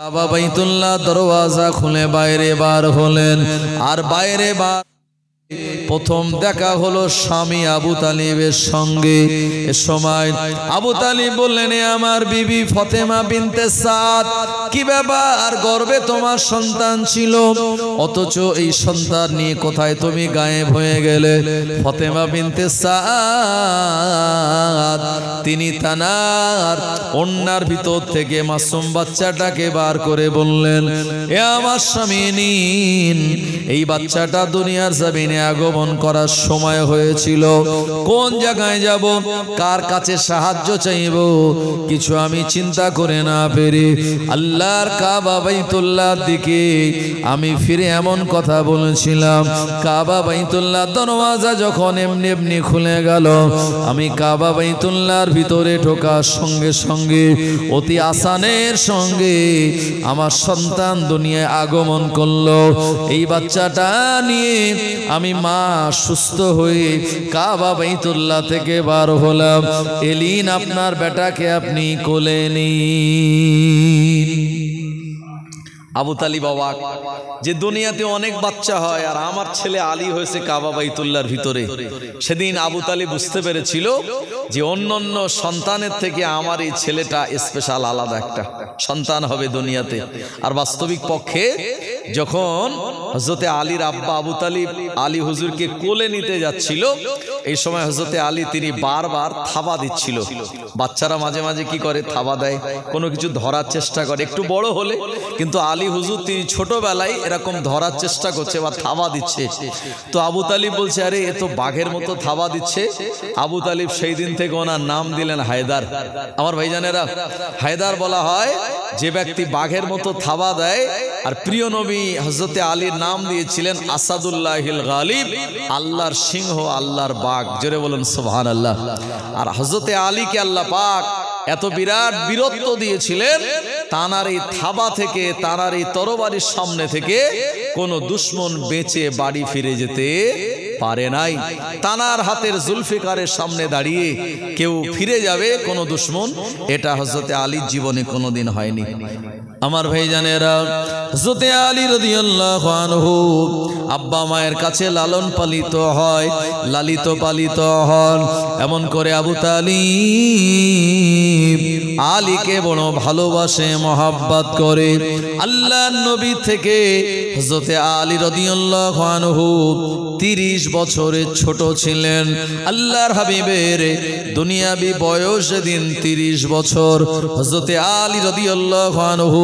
কাবা বাইতুল্লাহ দরওয়াজা খুলে বাইরে বার হলেন। আর বাইরে বার প্রথম দেখা হলো স্বামী আবু তালিবের সঙ্গে। এ সময় আবু তালিব বললেন, আমার বিবি ফাতেমা বিনতে সাদ, কি ব্যাপার, গর্ভে তোমার সন্তান ছিল, অথচ এই সন্তান নিয়ে কোথায় তুমি গায়েব হয়ে গেলে? ফাতেমা বিনতে সাদ তিনি তানার ওন্নার ভিতর থেকে মাসুম বাচ্চাটাকে বার করে বললেন, এ আমার স্বামী, নিন এই বাচ্চাটা দুনিয়ার জমিনে আগমন করার সময় হয়েছিল। কোন জায়গায় যাব, কার কাছে সাহায্য চাইব, কিছু আমি চিন্তা করে না পেরে আল্লাহর কাবা বাইতুল্লাহর দিকে আমি ফিরে এমন কথা বলেছিলাম। কাবা বাইতুল্লাহ দরওয়াজা যখন এমনি এমনি খুলে গেল, আমি কাবা বাইতুল্লাহর ভিতরে ঢোকার সঙ্গে সঙ্গে অতি আসানের সঙ্গে আমার সন্তান দুনিয়ায় আগমন করলো। এই বাচ্চাটা নিয়ে আমি মা সুস্থ হয়ে কাবা বাইতুল্লাহ থেকে বার হলাম। এলিন আপনার বেটাকে আপনি কোলে নিন। আবু তালিব অবাক যে দুনিয়াতে অনেক বাচ্চা হয় আর আমার ছেলে আলী হয়েছে কাবা বাইতুল্লাহর ভিতরে। সেদিন আবু তালিব বুঝতে পেরেছিল যে অন্যান্য সন্তানের থেকে আমার এই ছেলেটা স্পেশাল, আলাদা একটা সন্তান হবে দুনিয়াতে। আর বাস্তবিক পক্ষে যখন হযরতে আলীর আব্বা আবু তালিব আলী হুজুরকে কোলে নিতে যাচ্ছিল, এই সময় হযরতে আলী তিনি বারবার থাবা দিচ্ছিল। বাচ্চারা মাঝে মাঝে কি করে, থাবা দেয়, কোনো কিছু ধরার চেষ্টা করে একটু বড় হলে। কিন্তু আলী হুজুর তিনি ছোটবেলায় এরকম ধরার চেষ্টা করছে বা থাবা দিচ্ছে। তো আবু তালিব বলছে, আরে এ তো বাঘের মতো থাবা দিচ্ছে। আবু তালিব সেই দিন থেকে ওনার নাম দিলেন হায়দার। আমার ভাইজানেরা, হায়দার বলা হয় যে ব্যক্তি বাঘের মতো থাবা দেয়। আর প্রিয় নবী হযরতে আলীর নাম দিয়েছিলেন আসাদুল্লাহিল গালিব, আল্লাহর সিংহ, আল্লাহর বাঘ। জোরে বলুন সুবহানাল্লাহ। আর হযরতে আলীকে আল্লাহ পাক এত বিরাট বীরত্ব দিয়েছিলেন, তানার এই থাবা থেকে, তানার এই তরবারির সামনে থেকে কোনো দুশমন বেঁচে বাড়ি ফিরে যেতে পারে নাই। তানার হাতের জুলফিকারের সামনে দাঁড়িয়ে কেউ ফিরে যাবে কোনো দুশমন, এটা হযরতে আলীর জীবনে কোনোদিন হয়নি। আমার ভাইজানেরা, হযরতে আলী রাদিয়াল্লাহু আনহু আব্বা মায়ের কাছে লালন পালিত হয়, লালিত পালিত হন। এমন করে আবু তালিব আলীকে বড় ভালোবাসে, মহব্বত করে। আল্লাহর নবী থেকে হযরতে আলী রাদিয়াল্লাহু আনহু 30 বছরের ছোট ছিলেন। আল্লাহর হাবিবের দুনিয়াবি বয়স দিন 30 বছর। হযরতে আলী রাদিয়াল্লাহু আনহু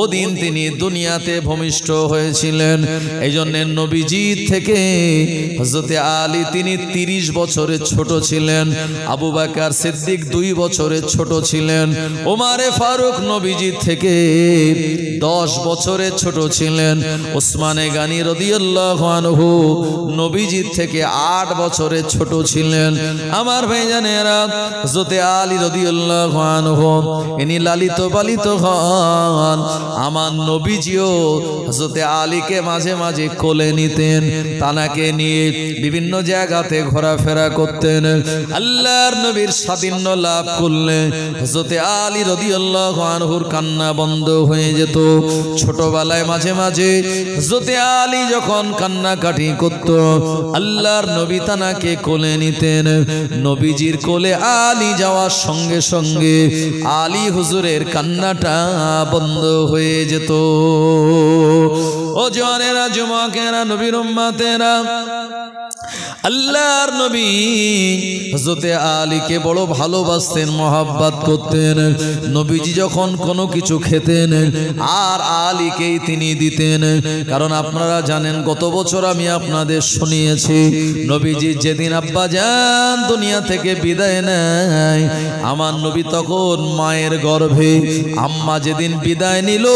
ওদিন তিনি দুনিয়াতে ভূমিষ্ঠ হয়েছিলেন। এই জন্য নবীজি থেকে হযরতে আলী তিনি 30 বছরের ছোট ছিলেন। আবু বকর সিদ্দিক 2 বছরের ছোট ছিলেন। ওমরে ফারুক নবীজি থেকে 10 বছরের ছোট ছিলেন। ওসমানে গানি রাদিয়াল্লাহু আনহু নবীজি থেকে 8 বছরের ছোট ছিলেন। আমার ভাইজানেরা, হযরতে আলী রাদিয়াল্লাহু আনহু ইনি লালিত পালিত হন। আমার নবীজিও হযরতে আলীকে মাঝে মাঝে কোলে নিতেন, তানাকে নিয়ে বিভিন্ন জায়গাতে ঘোরাফেরা করতেন। আল্লাহর নবীর সাদিন্য লাভ করলে হযরতে আলী রাদিয়াল্লাহু আনহুর কান্না বন্ধ হয়ে যেত। ছোটবেলায় মাঝে মাঝে হযরতে আলী যখন কান্নাকাটি করত, আল্লাহর নবী তানাকে কোলে নিতেন। নবীজির কোলে আলী যাওয়ার সঙ্গে সঙ্গে আলী হুজুরের কান্নাটা বন্ধ হয়ে যেত। ও জওয়ানেরা, যুবকেরা, নবীর উম্মতেরা, আল্লাহর নবী হযরতে আলীকে বড় ভালোবাসতেন, মহব্বত করতেন। নবীজি যখন কোনো কিছু খেতেন আর আলীকেই তিনি দিতেন। কারণ আপনারা জানেন, গত বছর আমি আপনাদের শুনিয়েছি, নবীজি যেদিন আব্বা জান দুনিয়া থেকে বিদায় নেয়, আমার নবী তখন মায়ের গর্ভে। আম্মা যেদিন বিদায় নিল,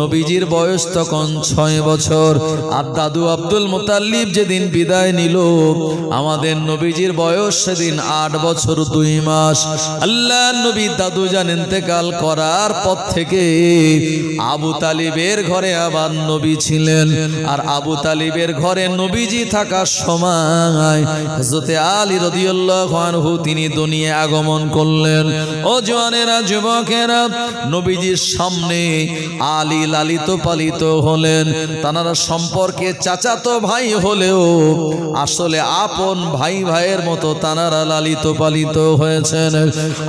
নবীজির বয়স তখন 6 বছর। আর দাদু আব্দুল মুতাল্লিব যেদিন বিদায় নিল, দিল। আমাদের নবীজির বয়স সেদিন 8 বছর 2 মাস। আল্লাহ নবী দাদু জান ইন্তেকাল করার পর থেকে আবু তালিবের ঘরে আবার নবী ছিলেন। আর আবু তালিবের ঘরে নবীজি থাকার সময় হযরতে আলী রাদিয়াল্লাহু আনহু তিনি দুনিয়া আগমন করলেন। ও জওয়ানেরা, যুবকেরা, নবীজির সামনে আলী লালিত পালিত হলেন। তারা সম্পর্কে চাচাতো ভাই হলেও আসলে আপন ভাই ভাইয়ের মতো তারা লালিত পালিত হয়েছেন।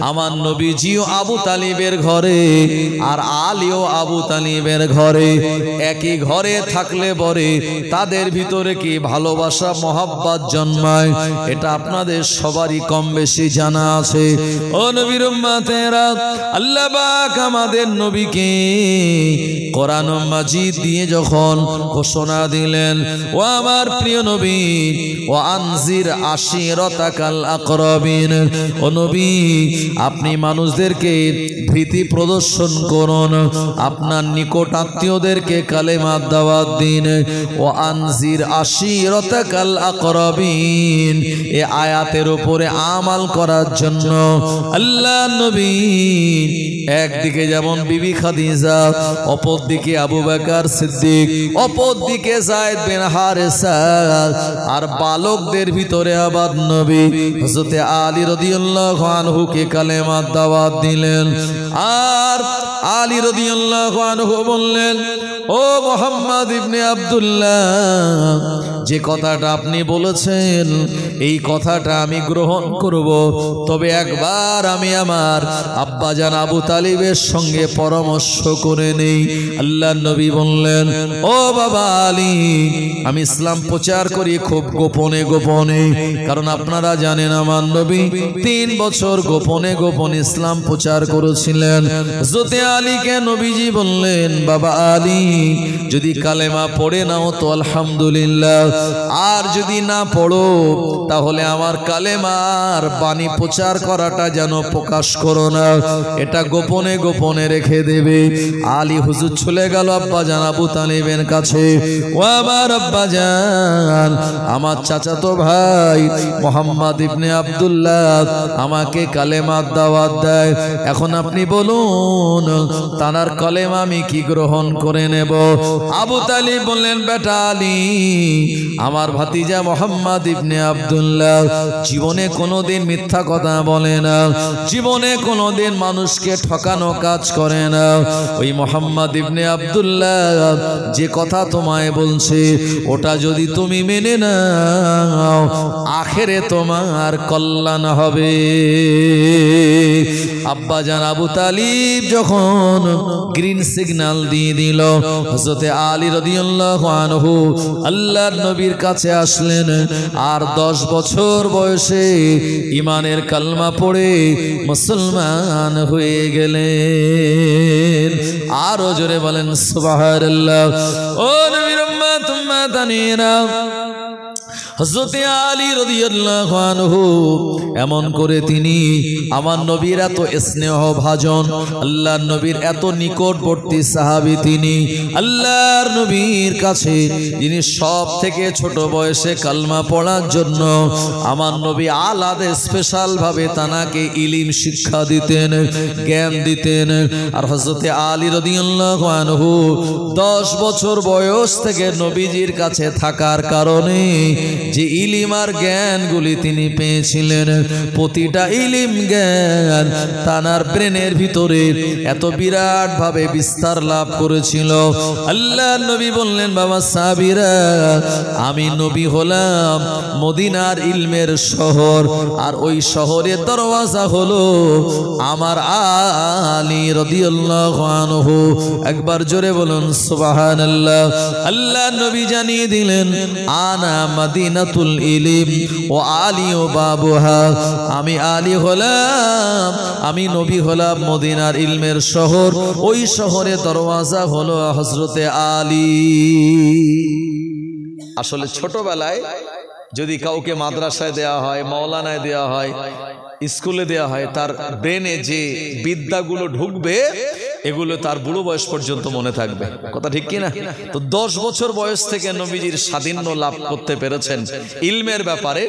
আমার নবীজিও আবু তালিবের ঘরে আর আলীও আবু তালিবের ঘরে, একই ঘরে থাকলে পরে তাদের ভিতরে কি ভালোবাসা মহব্বত জন্মায়, এটা আপনাদের সবারই কম বেশি জানা আছে। ও নবীর উম্মতেরা, আল্লাহ পাক আমাদের নবীকে কোরআন মাজিদ দিয়ে যখন ঘোষণা দিলেন, ও আমার প্রিয় নবী, ও আনজির আশিরাতাকাল আকরাবিন, ও নবী আপনি মানুষদেরকে ভীতি প্রদর্শন করুন, আপনার নিকট আত্মীয়দেরকে কালেমার দাওয়াত দিন। ও আনজির আশিরাতাকাল আকরাবিন, এই আয়াতের উপরে আমাল করার জন্য আল্লাহ নবী একদিকে যেমন বিবি খাদিজা, অপর দিকে আবু বকর সিদ্দিক, অপর দিকে যায়েদ বিন হারেসা, আর বালকদের ভিতরে আবার নবী হযরতে আলী রাদিয়াল্লাহু আনহু কে কালেমার দাওয়াত দিলেন। আর আলী রাদিয়াল্লাহু আনহু বললেন, ও মুহাম্মদ ইবনে আব্দুল্লাহ, যে কথাটা আপনি বলেছেন এই কথাটা আমি গ্রহণ করব, তবে একবার আমি আমার আব্বাজান আবু তালিবের সঙ্গে পরামর্শ করে নেই। আল্লাহ নবী বললেন, ও বাবা আলী, আমি ইসলাম প্রচার করি খুব গোপনে গোপনে, কারণ আপনারা জানেন আমার নবী 3 বছর গোপনে গোপনে ইসলাম প্রচার করেছিলেন। হযরতে আলীকে নবীজি বললেন, বাবা আলী, যদি কালেমা পড়ে নাও তো আলহামদুলিল্লাহ, আর যদি না পড়ো তাহলে আমার কালেমার বাণী প্রচার করাটা যেন প্রকাশ করো না, এটা গোপনে গোপনে রেখে দেবে। আলী হুজুর চলে গেল আব্বাজান আবু তালিবের কাছে। ও আমার আব্বাজান, আমার চাচাতো ভাই মুহাম্মদ ইবনে আব্দুল্লাহ আমাকে কালেমার দাওয়াত দেয়, এখন আপনি বলুন তানার কালেমা আমি কি গ্রহণ করে নেব? আবু তালিব বললেন, বেটা আলী, আমার ভাতিজা মুহাম্মদ ইবনে আব্দুল্লাহ জীবনে কোনোদিন মিথ্যা কথা বলে না, জীবনে কোনোদিন মানুষকে ঠকানো কাজ করে না। ওই মুহাম্মদ ইবনে আব্দুল্লাহ যে কথা তোমায় বলছে ওটা যদি তুমি মেনে নাও, আখেরে তোমার কল্যাণ হবে। আব্বাজান আবু তালিব যখন গ্রিন সিগন্যাল দিয়ে দিল, হযরতে আলী রাদিয়াল্লাহু আনহু আল্লাহর নবীর কাছে আসলেন। আর 10 বছর বয়সে ঈমানের কালমা পড়ে মুসলমান হয়ে গেলেন। আরো জোরে বলেন সুবহানাল্লাহ। ও নবীর উম্মত উম্মাতানিরা, হযরতে আলী রাদিয়াল্লাহু আনহু এমন করে তিনি আমার নবীর এত স্নেহ ভাজন, আল্লাহর নবীর এত নিকটবর্তী সাহাবী, তিনি আল্লাহর নবীর কাছে যিনি সব থেকে ছোট বয়সে কালমা পড়ার জন্য আমার নবী আলাদা স্পেশাল ভাবে তানাকে ইলম শিক্ষা দিতেন, জ্ঞান দিতেন। আর হযরতে আলী রাদিয়াল্লাহু আনহু 10 বছর বয়স থেকে নবীজির কাছে থাকার কারণে যে ইলিম আর জ্ঞানগুলি তিনি পেয়েছিলেন, প্রতিটা ইলিম জ্ঞান তানার ব্রেনের ভিতরে এত বিরাট ভাবে বিস্তার লাভ করেছিল। আল্লাহ নবী বললেন, বাবা সাহাবীরা, আমি নবী হলাম মদিনার ইলমের শহর, আর ওই শহরের দরওয়াজা হলো আমার আলী রাদিয়াল্লাহু আনহু। একবার জোরে বলুন সুবহানাল্লাহ। আল্লাহ নবী জানিয়ে দিলেন, আনা মাদিনাতুল ইলম ও আলী ও বাবুহা, আমি আলী হলাম, আমি নবী হলাম মদিনার ইলমের শহর, ওই শহরে দরওয়াজা হলো হযরতে আলী। আসলে ছোটবেলায় যদি কাউকে মাদ্রাসায় দেওয়া হয়, মাওলানায় দেওয়া হয়, স্কুলে দেওয়া হয়, তার ব্রেনে যে বিদ্যাগুলো ঢুকবে এগুলো তার বুড়ো বয়স পর্যন্ত মনে থাকবে। কথা ঠিক কিনা? তো 10 বছর বয়স থেকে নবীজির সাধিন্য লাভ করতে পেরেছেন ইলমের ব্যাপারে।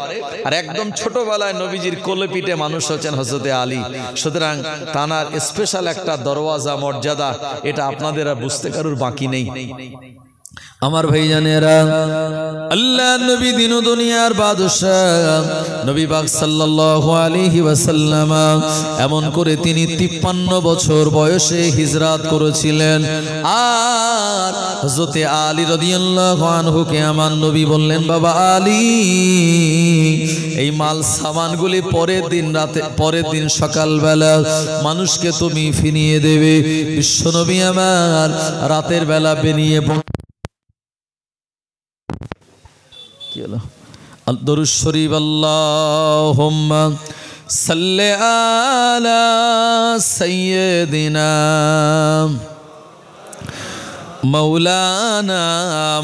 আর একদম ছোটবেলায় নবীজির কোলে পিঠে মানুষ হচ্ছেন হযরতে আলী। সুতরাং তানার স্পেশাল একটা দরওয়াজা মর্যাদা, এটা আপনাদের আর বুঝতে কারুর বাকি নেই। আমার ভাইজানেরা, আল্লাহ নবী দিন দুনিয়ার বাদশাহ নবী পাক সাল্লাল্লাহু আলাইহি ওয়াসাল্লাম এমন করে তিনি 53 বছর বয়সে হিজরত করেছিলেন। আর হযরতে আলী রাদিয়াল্লাহু আনহুকে আমার নবী বললেন, বাবা আলী, এই মাল সামানগুলি পরের দিন সকালবেলা মানুষকে তুমি ফিরিয়ে দেবে। বিশ্বনবী আমার রাতের বেলা বেরিয়ে দরুদ শরীফ আল্লাহুম্মা সাল্লি আলা সাইয়্যিদিনা মাওলানা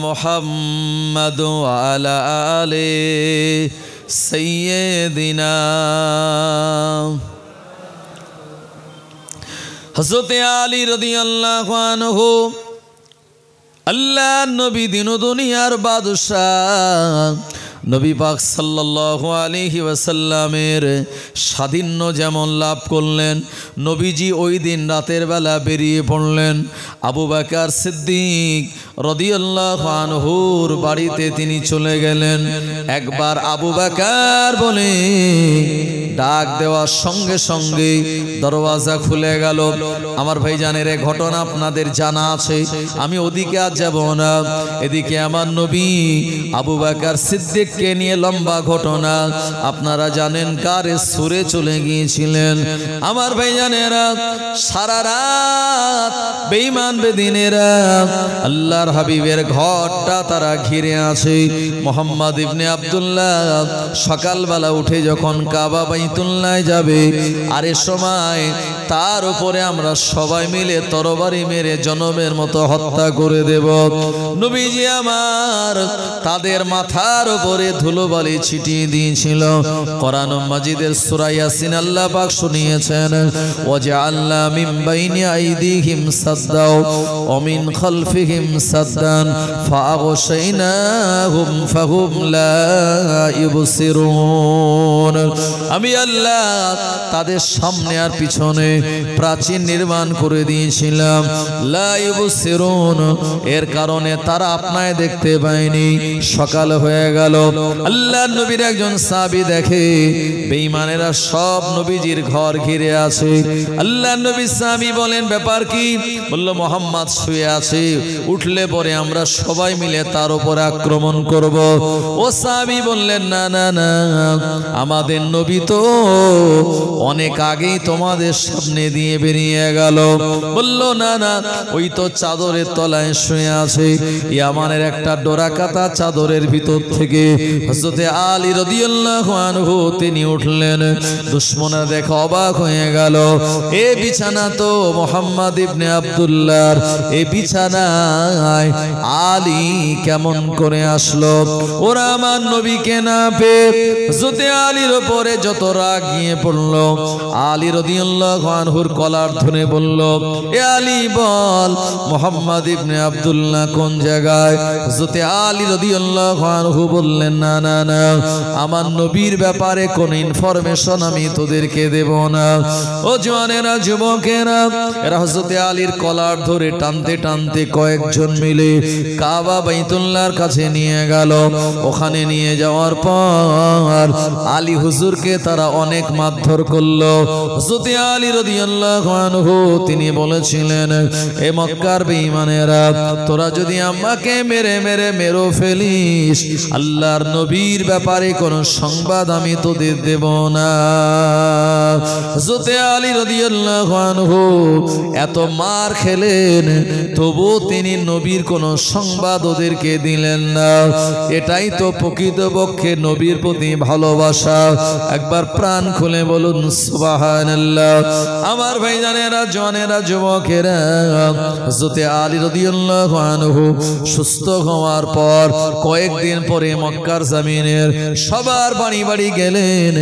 মুহাম্মাদ ওয়া আলা আলি সাইয়্যিদিনা। হযরতে আলী রাদিয়াল্লাহু আনহু আল্লাহ নবী দিন দুনিয়ার বাদশাহ নবী পাক সাল্লাল্লাহু আলাইহি ওয়াসাল্লামের সাধিন্য যেমন লাভ করলেন, নবীজি ওই দিন রাতের বেলা বেরিয়ে পড়লেন। আবু বকর সিদ্দিক রাদিয়াল্লাহু আনহুর বাড়িতে তিনি চলে গেলেন। একবার আবু বকর বলে ডাক দেওয়ার সঙ্গে সঙ্গে দরওয়াজা খুলে গেল। আমার ভাইজানের এই ঘটনা আপনাদের জানা আছে, আমি ওদিকে আর যাব না। এদিকে আমার নবী আবু বকর সিদ্দিককে নিয়ে লম্বা ঘটনা আপনারা জানেন, কারে সুরে চলে গিয়েছিলেন। আমার ভাইজানেরা, সারা রাত বেঈমান বেদিনেরা আল্লাহর হাবিবের ঘরটা তারা ঘিরে আছে। মুহাম্মদ ইবনে আব্দুল্লাহ সকালবেলা উঠে যখন কাবা বাইতুল্লাহ যাবে, আর এ সময় তার উপরে আমরা সবাই মিলে তরবারি মেরে জনমের মতো হত্যা করে দেব। নবীজি আমার তাদের মাথার উপরে ধুলোবালি ছিটিয়ে দিয়েছিল। কোরআন মাজিদের সূরা ইয়াসিন আল্লাহ পাক শুনিয়েছেন, ওয়াজআলনা মিন বাইনি আইদিহিম সাদ্দাও ওয়া মিন খালফিহিম সাদ্দান ফাআগশাইনাহুম ফাহুম লা ইবসিরুন। আমি আল্লাহ তাদের সামনে আর পিছনে প্রাচীর নির্মাণ করে দিয়েছিলাম, লা ইবসিরুন, এর কারণে তারা আপনায় দেখতে পায়নি। সকাল হয়ে গেল, আল্লাহ নবীর একজন সাহাবী দেখে বেঈমানেরা সব নবীজির ঘর ঘিরে আছে। আল্লাহ নবী সাহাবী বলেন, ব্যাপার কি? বলল, মুহাম্মদ শুয়ে আছে, উঠলে পরে আমরা সবাই মিলে তার উপর আক্রমণ করব। ও সাহাবী বললেন, না না না, আমাদের নবী তো অনেক আগেই তোমাদের সামনে দিয়ে বেরিয়ে গেল। বলল, না না, ওই তো চাদরের তলায় শুয়ে আছে। ইয়ামানের একটা ডোরাকাতা চাদরের ভিতর থেকে হযরতে আলী রাদিয়াল্লাহু আনহু তিনি উঠলেন। দুশমনরা দেখে অবাক হয়ে গেল, এই বিছানা তো মুহাম্মদ ইবনে আব্দুল্লাহর, এই বিছানায় আলী কেমন করে আসলো? ওরা আমার নবীকে না পেয়ে হযরতে আলীর উপরে যত রাগ গিয়ে পড়লো, আলী রাদিয়াল্লাহু আনহুর কলার ধরে বলল, এ আলী বল, মুহাম্মদ ইবনে আব্দুল্লাহ কোন জায়গায়? হযরতে আলী রাদিয়াল্লাহু আনহু বললেন, না না না, আমার নবীর ব্যাপারে কোন ইনফরমেশন আমি তোদেরকে দেব না। ও জওয়ানেরা, যুবকেরা, এরা হযরতে আলীর কলার ধরে টানতে টানতে কয়েকজন মিলে কাবা বাইতুল্লাহর কাছে নিয়ে গেল। ওখানে নিয়ে যাওয়ার পর আলী হুজুরকে তারা অনেক মারধর করলো। হযরতে আলী রাদিয়াল্লাহু আনহু তিনি বলেছিলেন, এ মক্কার বেঈমানেরা, তোরা যদি আমাকে মেরে মেরে মেরো ফেলিস, আল্লাহর নবীর ব্যাপারে কোনো সংবাদ আমি তোদের দেব না। হযরতে আলী রাদিয়াল্লাহু আনহু এত মার খেলেন, তবু তিনি নবী নবীর কোনো সংবাদ ওদেরকে দিলেন না। এটাই তো প্রকৃতপক্ষে নবীর প্রতি ভালোবাসা। একবার প্রাণ খুলে বলুন সুবহানাল্লাহ। আমার ভাইজানেরা, জওয়ানেরা, যুবকেরা, হযরত আলী রাদিয়াল্লাহু আনহু সুস্থ হওয়ার পর কয়েকদিন পরে মক্কার জমিনের সবার বাড়ি বাড়ি গেলেন।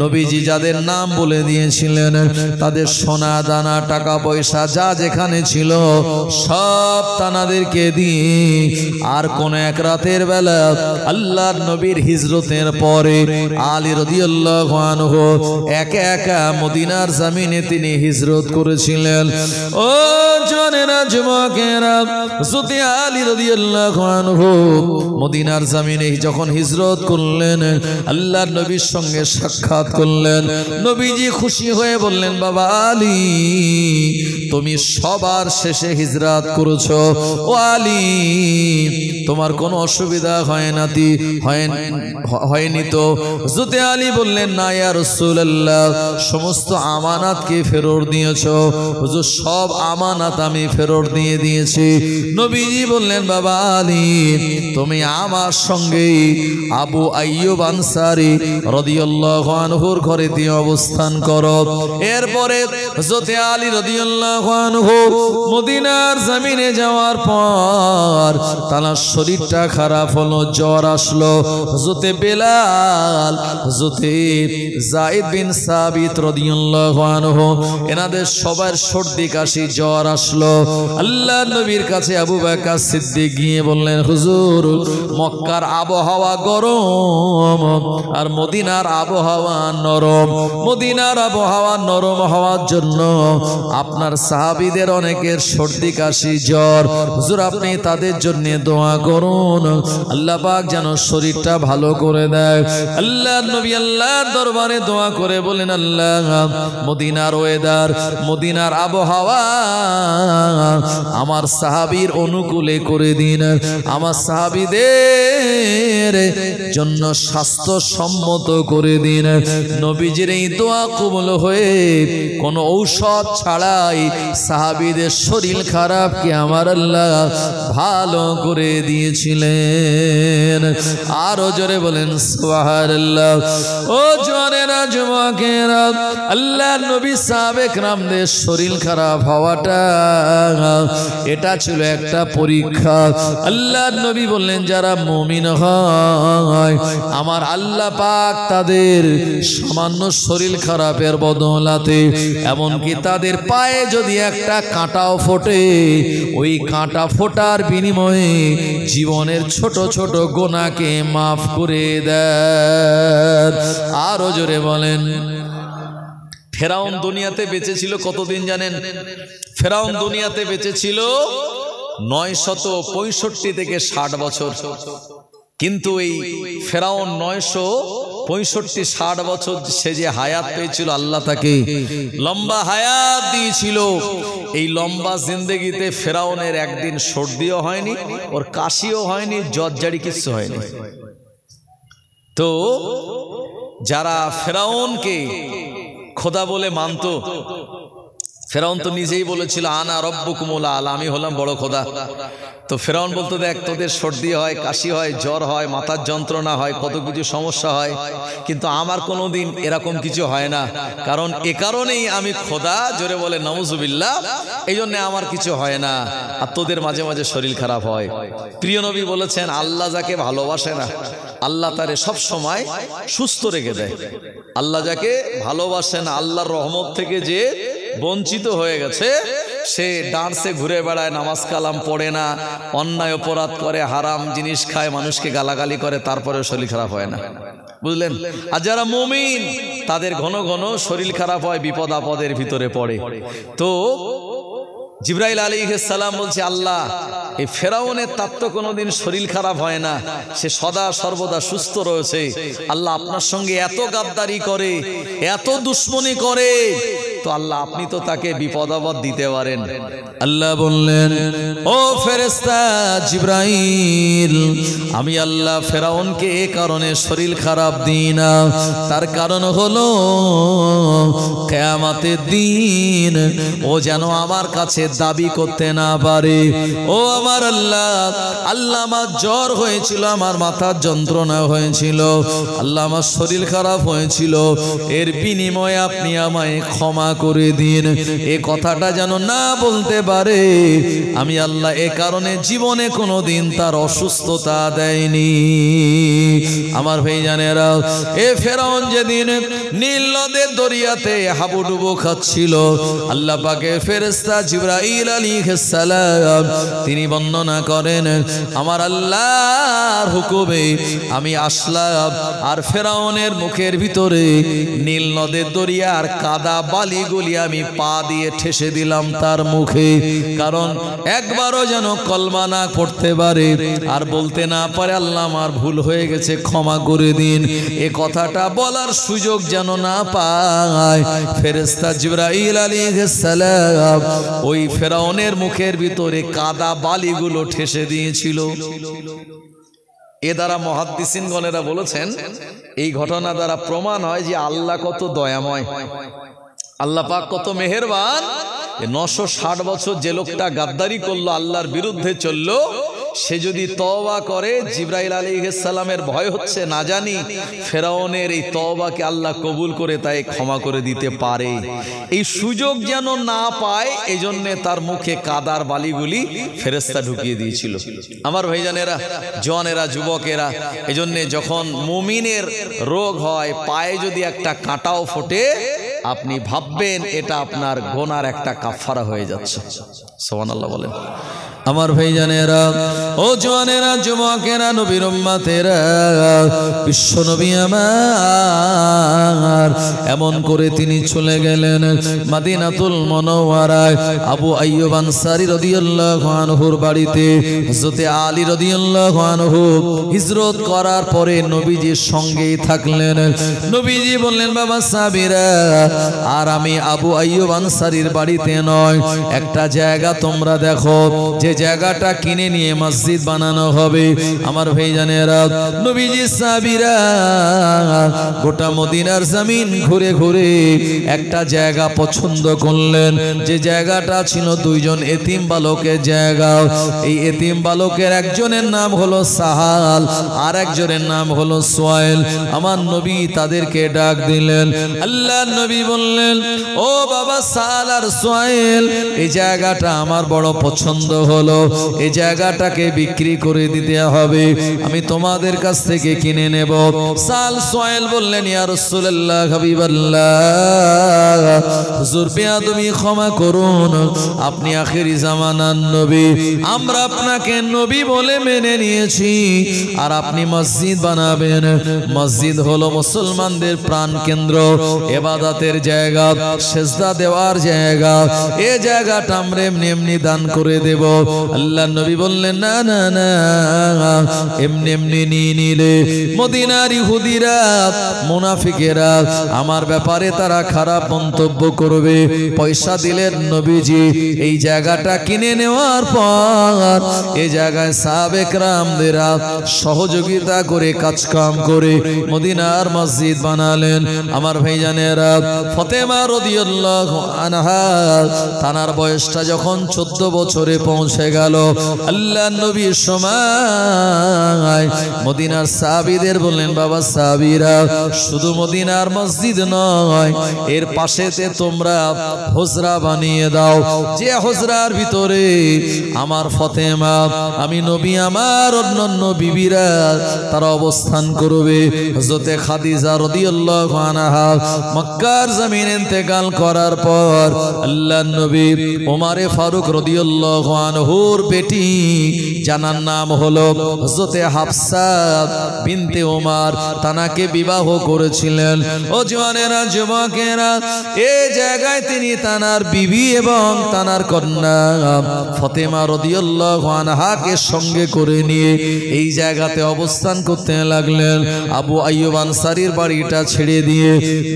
নবীজি যাদের নাম বলে দিয়েছিলেন তাদের সোনা দানা টাকা পয়সা যা যেখানে ছিল সব তানাদেরকে দিয়ে আর কোন এক রাতের বেলা আল্লাহর নবীর হিজরতের পরে আলী রাদিয়াল্লাহু আনহু একা একা মদিনার জমিনে তিনি হিজরত করেছিলেন। ও জওয়ানেরা, যুবকেরা, হযরত আলী রাদিয়াল্লাহু আনহু মদিনার জমিনে যখন হিজরত করলেন, আল্লাহর নবীর সঙ্গে সাক্ষাৎ করলেন। নবীজি খুশি হয়ে বললেন, বাবা আলী, তুমি সবার শেষে হিজরত করেছো। ও আলী, তোমার কোনো অসুবিধা হয়নি তো? হযরত আলী বললেন, না ইয়া রাসূলুল্লাহ, সমস্ত আমানাতকে ফেরত দিয়েছো। হুজুর, সব আমানাত আমি ফেরত দিয়ে দিয়েছি। নবীজি বললেন, বাবা আলী, তুমি আমার সঙ্গে আবু আইয়ুব আনসারী রাদিয়াল্লাহু আনহুর ঘরে দিয়ে অবস্থান করো। এরপরে হযরত আলী রাদিয়াল্লাহু আনহু মদিনার জমিনে যাওয়ার পর তার শরীরটা খারাপ হলো, জ্বর আসলো। হযরত বেলাল, হযরত যায়েদ বিন সাবিত রাদিয়াল্লাহু আনহু, এনাদের সবার সর্দি কাশি জ্বর আসলো। আল্লাহর নবীর কাছে আবু বকর সিদ্দিক গিয়ে বললেন, হুজুর, মক্কার আবহাওয়া গরম আর মদিনার আবহাওয়া নরম। মদিনার আবহাওয়া নরম হওয়ার জন্য আপনার সাহাবীদের অনেকের সর্দি কাশি জ্বর। হুজুর, আপনি তাদের জন্য দোয়া করুন, আল্লাহ পাক যেন শরীরটা ভালো করে দেয়। আল্লাহর নবী আল্লাহর দরবারে দোয়া করে বলেন, আল্লাহ, মদিনার ওয়েদার, মদিনার আবহাওয়া আমার সাহাবীর অনুকূলে করে দিন। আমার সাহাবীদের জন্য স্বাস্থ্যসম্মত করে দিন। নবীজির এই দোয়া কবুল হয়ে কোনো ঔষধ ছাড়াই সাহাবীদের শরীর খারাপকে আমার আল্লাহ ভালো করে দিয়েছিলেন। আরো জোরে বলেন সুবহানাল্লাহ। ও জওয়ানেরা, যুবকেরা, আল্লাহর নবী সাহাবে কেরামদের শরীর খারাপ হওয়াটা এটা ছিল একটা পরীক্ষা। আল্লাহর নবী বললেন, যারা মুমিন হয় আমার আল্লাহ পাক তাদের সামান্য শরীর খারাপের বদলাতে, এমনকি তাদের পায়ে যদি একটা কাঁটাও ফোটে, ওই কাঁটা ফোটার বিনিময়ে জীবনের ছোট ছোট গুনাহকে মাফ করে দেন। আরো জোরে বলেন। ফেরাউন দুনিয়াতে বেঁচে ছিল কতদিন জানেন? ফেরাউন দুনিয়াতে বেঁচে ছিল 965 থেকে 60 বছর। কিন্তু এই ফেরাউন 965-60 বছর সে যে হায়াত পেয়েছিল, আল্লাহ তাকে লম্বা হায়াত দিয়েছিল। এই লম্বা জিন্দেগিতে ফেরাউনের একদিন সর্দিও হয়নি, ওর কাশিও হয়নি, জ্বর জারি কিছু হয়নি। তো যারা ফেরাউনকে খোদা বলে মানত, ফেরাউন তো নিজেই বলেছিল, আনা রব্বুকুমুল আলা, আমি হলাম বড় খোদা। তো ফেরাউন বলতো, দেখ, তোদের সর্দি হয়, কাশি হয়, জ্বর হয়, মাথার যন্ত্রণা হয়, কত কিছু সমস্যা হয়, কিন্তু আমার কোনোদিন এরকম কিছু হয় না, কারণ এ কারণেই আমি খোদা। জোরে বলে নাউজুবিল্লাহ। এই জন্য আমার কিছু হয় না, আর তোদের মাঝে মাঝে শরীর খারাপ হয়। প্রিয় নবী বলেছেন, আল্লাহ যাকে ভালোবাসে না আল্লাহ তারে সব সময় সুস্থ রেখে দেয়। আল্লাহ যাকে ভালোবাসে না, আল্লাহর রহমত থেকে যে বঞ্চিত হয়ে গেছে, সে ডান্সে ঘুরে বেড়ায়, নামাজ কালাম পড়ে না, অন্যায় অপরাধ করে, হারাম জিনিস খায়, মানুষকে গালাগালি করে, তারপরে শরীর খারাপ হয় না, বুঝলেন? আর যারা মুমিন তাদের ঘন ঘন শরীর খারাপ হয়, বিপদ আপদের ভিতরে পড়ে। তো জিবরাইল আলাইহিস সালাম বলছে, আল্লাহ, এই ফেরাউনের তার তো কোনোদিন শরীর খারাপ হয় না, সে সদা সর্বদা সুস্থ রয়েছে। আল্লাহ আপনার সঙ্গে এত গাদ্দারি করে, এত দুশ্মনী করে, তো আল্লাহ আপনি তো তাকে বিপদ আপদ দিতে পারেন। আল্লাহ বললেন, ও ফেরেশতা জিবরাইল, আমি আল্লাহ ফেরাউনকে এ কারণে শরীর খারাপ দিই না, তার কারণ হলো কিয়ামতের দিন ও যেন আমার কাছে দাবি করতে না পারে। ও আমার আল্লাহ, আল্লাহ আমার জ্বর হয়েছিল, আমার মাথার যন্ত্রণা হয়েছিল, আল্লাহ আমার শরীর খারাপ হয়েছিল, এর বিনিময়ে আপনি আমায় ক্ষমা করে দিন, এ কথাটা যেন না বলতে পারে। আমি আল্লাহ এ কারণে জীবনে কোনোদিন তার অসুস্থতা দেয়নি। আমার ভাইজানেরা, এ ফেরাউন যেদিন নীল নদের দরিয়াতে হাবুডুবু খাচ্ছিল, আল্লাহ পাকের ফেরেশতা জিবরাইল আলাইহিস সালাম তিনি বর্ণনা করেন, আমার আল্লাহর হুকুমে আমি আসলাম আর ফেরাউনের মুখের ভিতরে নীল নদের দরিয়ার কাদা বালিগুলি আমি পা দিয়ে ঠেসে দিলাম তার মুখে, কারণ একবারও যেন কলমা না পড়তে পারে আর বলতে না পারে আল্লাহ আমার ভুল হয়ে গেছে ক্ষমা করে দিন, এ কথাটা বলার সুযোগ যেন না পায়। ফেরেশতা জিবরাইল আলাইহিস সালাম ওই ফেরাউনের মুখের ভিতরে কাদা বালিগুলো ঠেসে দিয়েছিল। এ দ্বারা মুহাদ্দিসিনগণেরা বলেছেন, এই ঘটনা দ্বারা প্রমাণ হয় যে আল্লাহ কত দয়াময়, আল্লাহ পাক কত মেহেরবান। 960 বছর যে লোকটা গাদ্দারি করলো, আল্লাহর বিরুদ্ধে চললো, সে যদি তওবা করে, জিবরাইল আলাইহিস সালামের ভয় হচ্ছে না জানি ফেরাউনের এই তওবাকে আল্লাহ কবুল করে তাই ক্ষমা করে দিতে পারে। এই সুযোগ যেন না পায়, এই জন্যে তার মুখে কাদার বালিগুলি ফেরেশতা ঢুকিয়ে দিয়েছিল। আমার ভাইজানেরা, জওয়ানেরা, যুবকেরা, এই জন্যে যখন মুমিনের রোগ হয়, পায়ে যদি একটা কাঁটাও ফোটে, আপনি ভাববেন এটা আপনার গুনার একটা কাফারা হয়ে যাচ্ছে। সুবহানাল্লাহ বলেন। আমার ভাইজানেরা, ও জওয়ানেরা, যুবকেরা, নবীর উম্মতেরা, বিশ্ব নবী আমার এমন করে তিনি চলে গেলেন মদিনাতুল মুনাওয়ারায় আবু আইয়ুব আনসারী রাদিয়াল্লাহু আনহুর বাড়িতে। হযরতে আলী রাদিয়াল্লাহু আনহু হিজরত করার পরে নবীজির সঙ্গেই থাকলেন। নবীজি বললেন, বাবা সাহাবীরা, আর আমি আবু আইয়ুব আনসারীর বাড়িতে নয়, একটা জায়গা তোমরা দেখো, যে জায়গাটা কিনে নিয়ে মসজিদ বানানো হবে। আমার ভাইজানেরা, নবীজি সাহাবীরা গোটা মদিনার জমিন ঘুরে ঘুরে একটা জায়গা পছন্দ করলেন, যে জায়গাটা ছিল দুইজন এতিম বালকের জায়গা। এই এতিম বালকের একজনের নাম হলো সাহাল, আর একজনের নাম হলো সোয়াইল। আমার নবী তাদেরকে ডাক দিলেন। আল্লাহ নবী বললেন, ও বাবা সাহাল আর সোয়াইল, এই জায়গাটা আমার বড় পছন্দ হলো, এই জায়গাটাকে বিক্রি করে দিতে হবে, আমি তোমাদের কাছ থেকে কিনে নেব। সাল সোয়াইল বললেন, ইয়া রাসূলুল্লাহ, হাবিবাল্লাহ, হুজুর বেয়াদবি ক্ষমা করুন, আপনি আখিরি জামানার নবী, আমরা আপনাকে নবী বলে মেনে নিয়েছি, আর আপনি মসজিদ বানাবেন। মসজিদ হলো মুসলমানদের প্রাণ কেন্দ্র, ইবাদতের জায়গা, সিজদা দেওয়ার জায়গা, এই জায়গাটা আমরা এমনি এমনি দান করে দেব। আল্লাহ নবী বললেন, না না না, এমনি এমনি নিয়ে নিলে মদিনার ইহুদিরা, মুনাফিকেরা আমার ব্যাপারে তারা খারাপ মন্তব্য করবে। পয়সা দিলেন নবীজি। এই জায়গাটা কিনে নেওয়ার পর এই জায়গায় সাহাবে কেরামদেরা সহযোগিতা করে কাজ কাম করে মদিনার মসজিদ বানালেন। আমার ভাইজানেরা, ফাতেমা রাদিয়াল্লাহু আনহা তানার বয়সটা যখন 14 বছরে পৌঁছে গেল, আল্লাহ নবীর সময় মদিনার সাহাবীদের বললেন, বাবা সাহাবীরা, শুধু মদিনার মসজিদ নয়, এর পাশেতে তোমরা হুজরা বানিয়ে দাও, যে হুজরার ভিতরে আমার ফাতেমা, আমি নবী, আমার অন্যান্য বিবিরা তারা অবস্থান করবে। হযরতে খাদিজা রাদিয়াল্লাহু আনহা মক্কার জমিনে ইন্তেকাল করার পর আল্লাহর নবী ওমরে ফারুক রাদিয়াল্লাহু আনহু আনহুর বেটি জানার নাম হলো হযরতে হাফসা বিনতে ওমর, তানাকে বিবাহ করেছিলেন। ও জওয়ানেরা, যুবকেরা, এই জায়গায় তিনি তানার বিবি এবং তানার কন্যা ফাতেমা রাদিয়াল্লাহু আনহাকে সঙ্গে করে নিয়ে এই জায়গাতে অবস্থান করতে লাগলেন। আবু আইয়ুব আনসারীর বাড়িটা ছেড়ে দিয়ে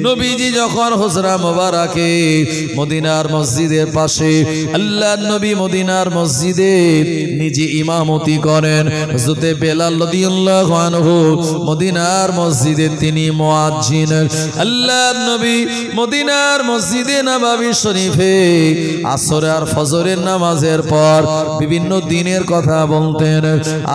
নবীজি যখন হুজরা মোবারকে মদিনার মসজিদের পাশে, আল্লাহর নবী মদিনার মসজিদে নিজে ইমামতি করেন। হযরতে বেলাল রাদিয়াল্লাহু আনহু মদিনার মসজিদে তিনি মুয়াজ্জিন। আল্লাহর নবী মদিনার মসজিদে নববী শরীফে আসর আর ফজরের নামাজের পর বিভিন্ন দিনের কথা বলতেন,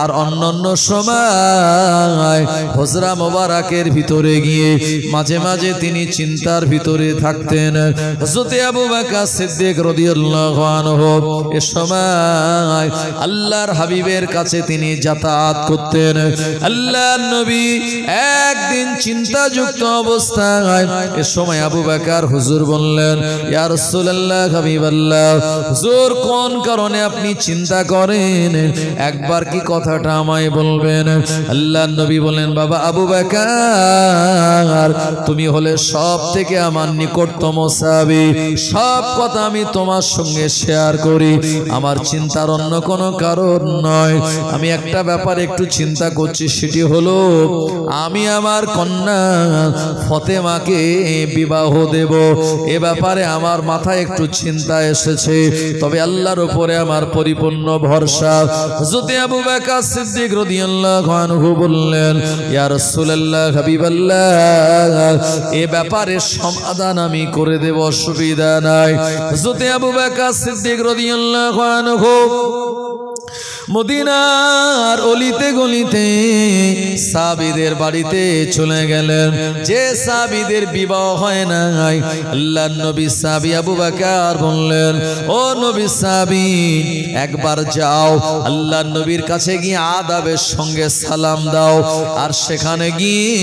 আর অন্যান্য সময় হুজরা মোবারকের ভিতরে গিয়ে মাঝে মাঝে তিনি চিন্তার ভিতরে থাকতেন। হযরতে আবু বকর সিদ্দিক রাদিয়াল্লাহু আনহু এ সময় আল্লাহর হাবিবের কাছে তিনি যাতায়াত করতেন। আল্লাহর নবী একদিন চিন্তাযুক্ত অবস্থায় এ সময় আবু বকর হুজুর বললেন, ইয়া রাসূলুল্লাহ, হাবিবাল্লাহ, হুজুর কোন কারণে আপনি চিন্তা করেন, একবার কি কথাটা আমায় বলবেন? আল্লাহর নবী বলেন, বাবা আবু বকর, তুমি হলে সব থেকে আমার নিকটতম সাহাবী, সব কথা আমি তোমার সঙ্গে শেয়ার করি, আমার চিন্তার অন্য কোনো কারণ নয়। আমি একটা ব্যাপারে একটু চিন্তা করছি, সেটি হলো আমি আমার কন্যা ফাতেমাকে বিবাহ দেব। এ ব্যাপারে আমার মাথায় একটু চিন্তা এসেছে, তবে আল্লাহর উপরে আমার পরিপূর্ণ ভরসা। হযরত আবু বকর সিদ্দিক রাদিয়াল্লাহু আনহু বললেন, ইয়া রাসূলুল্লাহ, হাবিবাল্লাহ, এ ব্যাপারে সমাধান আমি করে দেব, অসুবিধা নাই। হযরত আবু বকর সিদ্দিক রাদিয়াল্লাহু আনহু মদিনার অলিতে গলিতে সাহাবীদের বাড়িতে চলে গেলেন। যে সাহাবীদের বিবাহ হয় নাই, আল্লাহর নবী সাহাবী আবু বকর বললেন, ও নবী সাহাবী, একবার যাও আল্লাহর নবীর কাছে গিয়ে আদাবের সঙ্গে সালাম দাও, আর সেখানে গিয়ে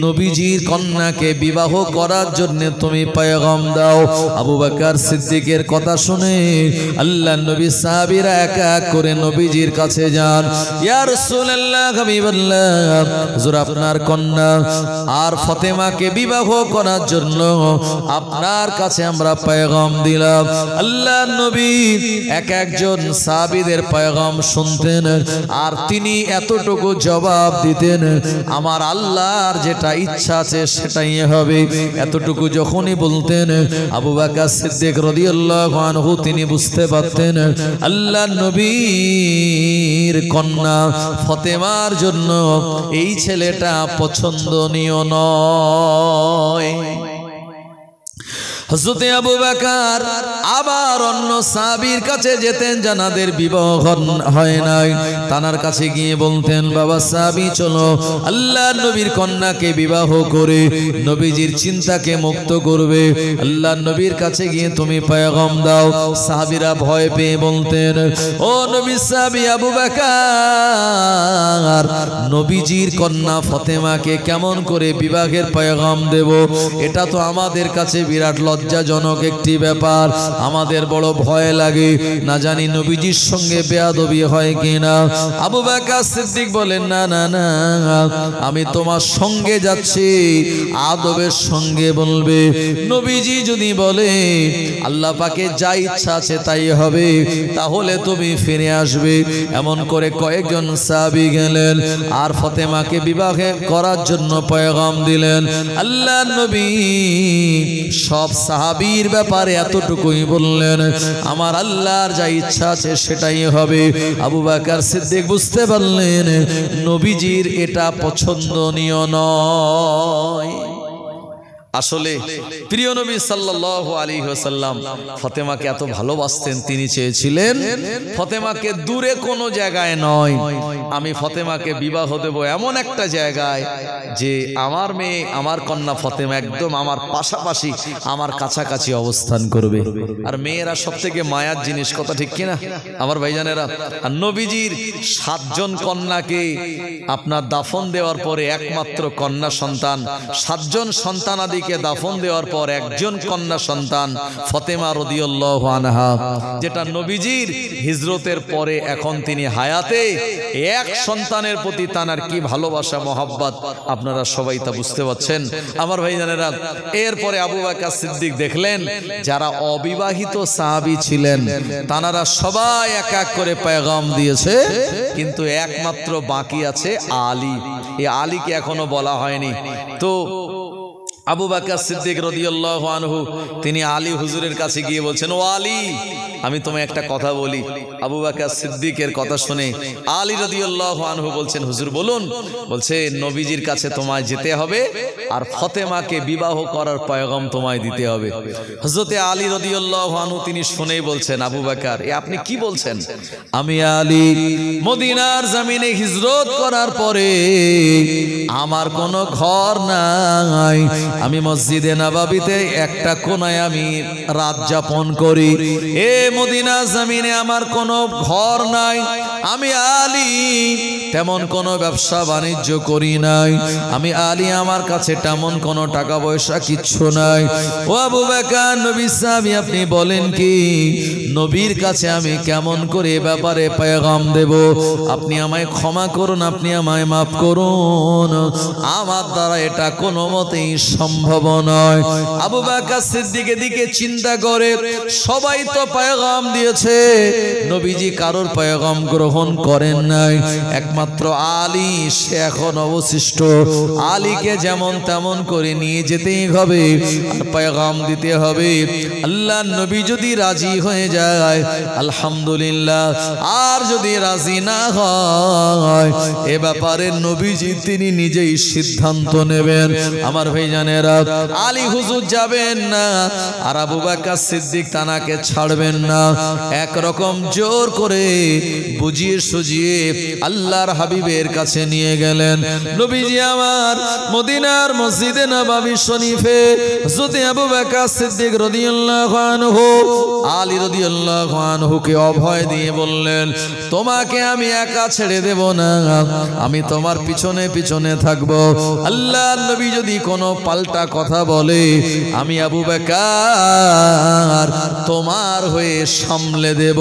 নবীজির কন্যাকে বিবাহ করার জন্য তুমি পয়গাম দাও। আবু বকর সিদ্দিকের কথা শুনে আল্লাহর নবী সাহাবীরা এক এক করে নবীজির কাছে যান। ইয়া রাসূলুল্লাহ, হাবিবাল্লাহ, হুজুর আপনার কন্যা আর ফাতেমাকে বিবাহ করার জন্য আপনার কাছে আমরা পয়গাম দিলাম। আল্লাহর নবী এক একজন সাহাবীদের পয়গাম শুনতেন, আর তিনি এতটুকু জবাব দিতেন, আমার আল্লাহর যেটা ইচ্ছা আছে সেটাই হবে। এতটুকু যখনই বলতেন, আবু বকর সিদ্দিক রাদিয়াল্লাহু আনহু তিনি বুঝতে পারতেন আল্লাহর নবীর কন্যা ফাতেমার জন্য এই ছেলেটা পছন্দনীয় নয়। হযরত আবু বকর আবার অন্য সাহাবীর কাছে যেতেন যাদের বিবাহ হয় নাই, তানার কাছে গিয়ে বলতেন, বাবা সাহাবী চলো আল্লাহর নবীর কন্যাকে বিবাহ করে নবীজির চিন্তাকে মুক্ত করবে। আল্লাহর নবীর কাছে গিয়ে তুমি পয়গাম দাও। সাহাবীরা ভয় পেয়ে বলতেন, ও নবী সাহাবী আবু বকর, নবীজির কন্যা ফাতেমাকে কেমন করে বিবাহের পয়গাম দেব? এটা তো আমাদের কাছে বিরাট লজ্জাজনক একটি ব্যাপার, আমাদের বড় ভয় লাগে, না জানি নবীজির সঙ্গে বেয়াদবি হয় কিনা। আবু বকর সিদ্দিক বলেন, না না না, আমি তোমার সঙ্গে যাচ্ছি, আদবের সঙ্গে বলবে। নবীজি যদি বলে আল্লাহ পাকে যা ইচ্ছা আছে তাই হবে, তাহলে তুমি ফিরে আসবে। এমন করে কয়েকজন সাহাবী গেলেন আর ফাতেমাকে বিবাহ করার জন্য পয়গাম দিলেন। আল্লাহর নবী সব সাহাবীর ব্যাপারে এতটুকুই বললেন, আমার আল্লাহর যা ইচ্ছা আছে সেটাই হবে। আবু বকর সিদ্দিক বুঝতে পারলেন নবীজির এটা পছন্দনীয় নয়। আসলে প্রিয় নবী সাল্লাল্লাহু আলাইহি ওয়াসাল্লাম ফাতেমাকে এত ভালোবাসতেন, তিনি চেয়েছিলেন ফাতেমাকে দূরে কোনো জায়গায় নয়, আমি ফাতেমাকে বিবাহ দেব এমন একটা জায়গায় যে আমার মেয়ে, আমার কন্যা ফাতেমা একদম আমার পাশাপাশি, আমার কাছাকাছি অবস্থান করবে। আর মেয়েরা সবথেকে মায়ার জিনিস, কথা ঠিক কিনা আমার ভাইজানেরা? আর নবীজির 7 জন কন্যাকে আপনার দাফন দেওয়ার পরে একমাত্র কন্যা সন্তান, 7 জন সন্তানাদি দিকে দাফন দেওয়ার পর একজন কন্যা সন্তান ফাতেমা রাদিয়াল্লাহু আনহা, যেটা নবীজির হিজরতের পরে এখন তিনি হায়াতে, এক সন্তানের প্রতি তার কি ভালোবাসা মহব্বত, আপনারা সবাই তা বুঝতে পারছেন আমার ভাইজানেরা। এরপরে আবু বকর সিদ্দিক দেখলেন যারা অবিবাহিত সাহাবী ছিলেন তারা সবাই এক এক করে পেগাম দিয়েছে, কিন্তু একমাত্র বাকি আছে আলী। এই আলীকে এখনো বলা হয়নি। তো আবু বকর সিদ্দিক রাদিয়াল্লাহু আনহু তিনি আলী হুজুরের কাছে গিয়ে বলছেন, ও আলী, আমি তোমায় একটা কথা বলি। আবু বকর সিদ্দিকের কথা শুনে আলী রাদিয়াল্লাহু আনহু বলছেন, হুজুর বলুন। বলছে, নবীজির কাছে তোমায় যেতে হবে আর ফাতেমাকে বিবাহ করার পয়গাম তোমায় দিতে হবে। হযরতে আলী রাদিয়াল্লাহু আনহু তিনি শুনেই বলছেন, আবু বকর, এ আপনি কি বলছেন? আমি আলী মদিনার জমিনে হিজরত করার পরে আমার কোনো ঘর নাই, আমি মসজিদে নববীতে একটা কোনায় আমি রাত যাপন করি। এ মদিনা জমিনে আমার কোনো ঘর নাই। আমি আলী তেমন কোনো ব্যবসা বাণিজ্য করি নাই। আমি আলী আমার কাছে তেমন কোনো টাকা পয়সা কিচ্ছু নাই। ও আবু বকর, নবী সাহাবী, আপনি বলেন কি নবীর কাছে আমি কেমন করে এ ব্যাপারে পেগাম দেব? আপনি আমায় ক্ষমা করুন, আপনি আমায় মাফ করুন, আমার দ্বারা এটা কোনো মতেই সম্ভব নয়। আবু বকর সিদ্দিকের দিকে চিন্তা করে, সবাই তো পেগাম দিয়েছে, নবীজি কারোর পেগাম গ্রহণ করেন নাই, একমাত্র আলী সে এখন অবশিষ্ট। আলীকে যেমন তেমন করে নিয়ে যেতেই হবে আর পেগাম দিতে হবে। আল্লাহর নবী যদি রাজি হয়ে যায় আলহামদুলিল্লাহ, আর যদি রাজি না হয় এ ব্যাপারে নবীজি তিনি নিজেই সিদ্ধান্ত নেবেন। আমার ভাইজানেরা, আলী হুজুর যাবেন না আর আবু বকর সিদ্দিক তানাকে ছাড়বেন না। একরকম জোর করে বুঝিয়ে সুজিয়ে আল্লাহর হাবিবের কাছে নিয়ে গেলেন। নবীজি আমার মদিনার মসজিদে নববী শরীফে হযরত আবু বকর সিদ্দিক রাদিয়াল্লাহু আনহু আলী রাদিয়াল্লাহু আনহুকে অভয় দিয়ে বললেন, তোমাকে আমি একা ছেড়ে দেব না, আমি তোমার পিছনে পিছনে থাকবো। আল্লাহর নবী যদি কোনো পাল্টা কথা বলে আমি আবু বকর তোমার হয়ে সামলে দেব,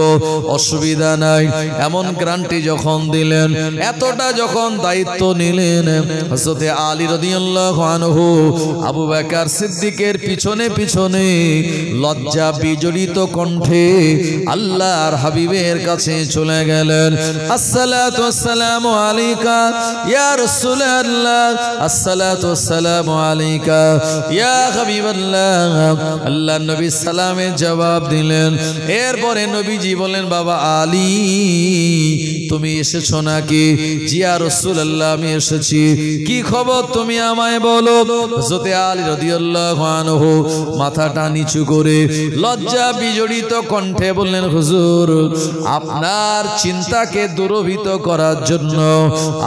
অসুবিধা নাই। এমন গ্যারান্টি যখন দিলেন, এতটা যখন দায়িত্ব নিলেন, হযরত আলী রাদিয়াল্লাহু আনহু আবু বকর সিদ্দিকের পিছনে পিছনে লজ্জা বিজড়িত কণ্ঠে আল্লাহর হাবিবের কাছে চলে গেলেন। আসসালাতু ওয়াসসালামু আলাইকা ইয়া রাসূলুল্লাহ, আসসালাতু ওয়াসসালামু আলাইকা ইয়া হাবিবাল্লাহ। আল্লাহর নবী সালামের জবাব দিলেন। এরপরে নবীজি বলেন, বাবা আলী, তুমি এসেছো নাকি? জি ইয়া রাসূলুল্লাহ, আমি এসেছি। কি খবর তুমি আমায় বলো। হযরত আলী রাদিয়াল্লাহু আনহু মাথাটা নিচু করে লজ্জা বিজড়িত কণ্ঠে বললেন, হুজুর, আপনার চিন্তাকে দূরভূত করার জন্য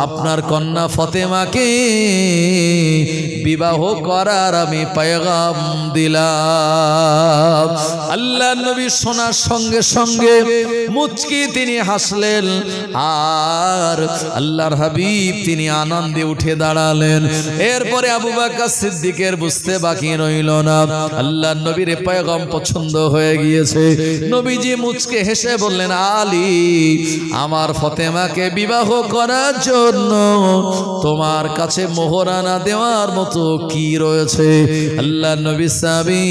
আপনার কন্যা ফাতেমাকে বিবাহ করার আমি পেগাম দিলাম। আল্লাহর নবী শোনার সঙ্গে সঙ্গে মুচকি তিনি হাসলেন আর আল্লাহর হাবিব তিনি আনন্দে উঠে দাঁড়ালেন। এরপরে আবু বকর সিদ্দিকের বুঝতে বাকি রইল না, আল্লাহর নবীর পেগাম পছন্দ হয়ে গিয়েছে। নবীজি মুচকে হেসে বললেন, আলী, আমার ফাতেমাকে বিবাহ করার জন্য তোমার কাছে মোহরানা দেওয়ার মতো কি রয়েছে? আল্লাহর নবী সাহাবী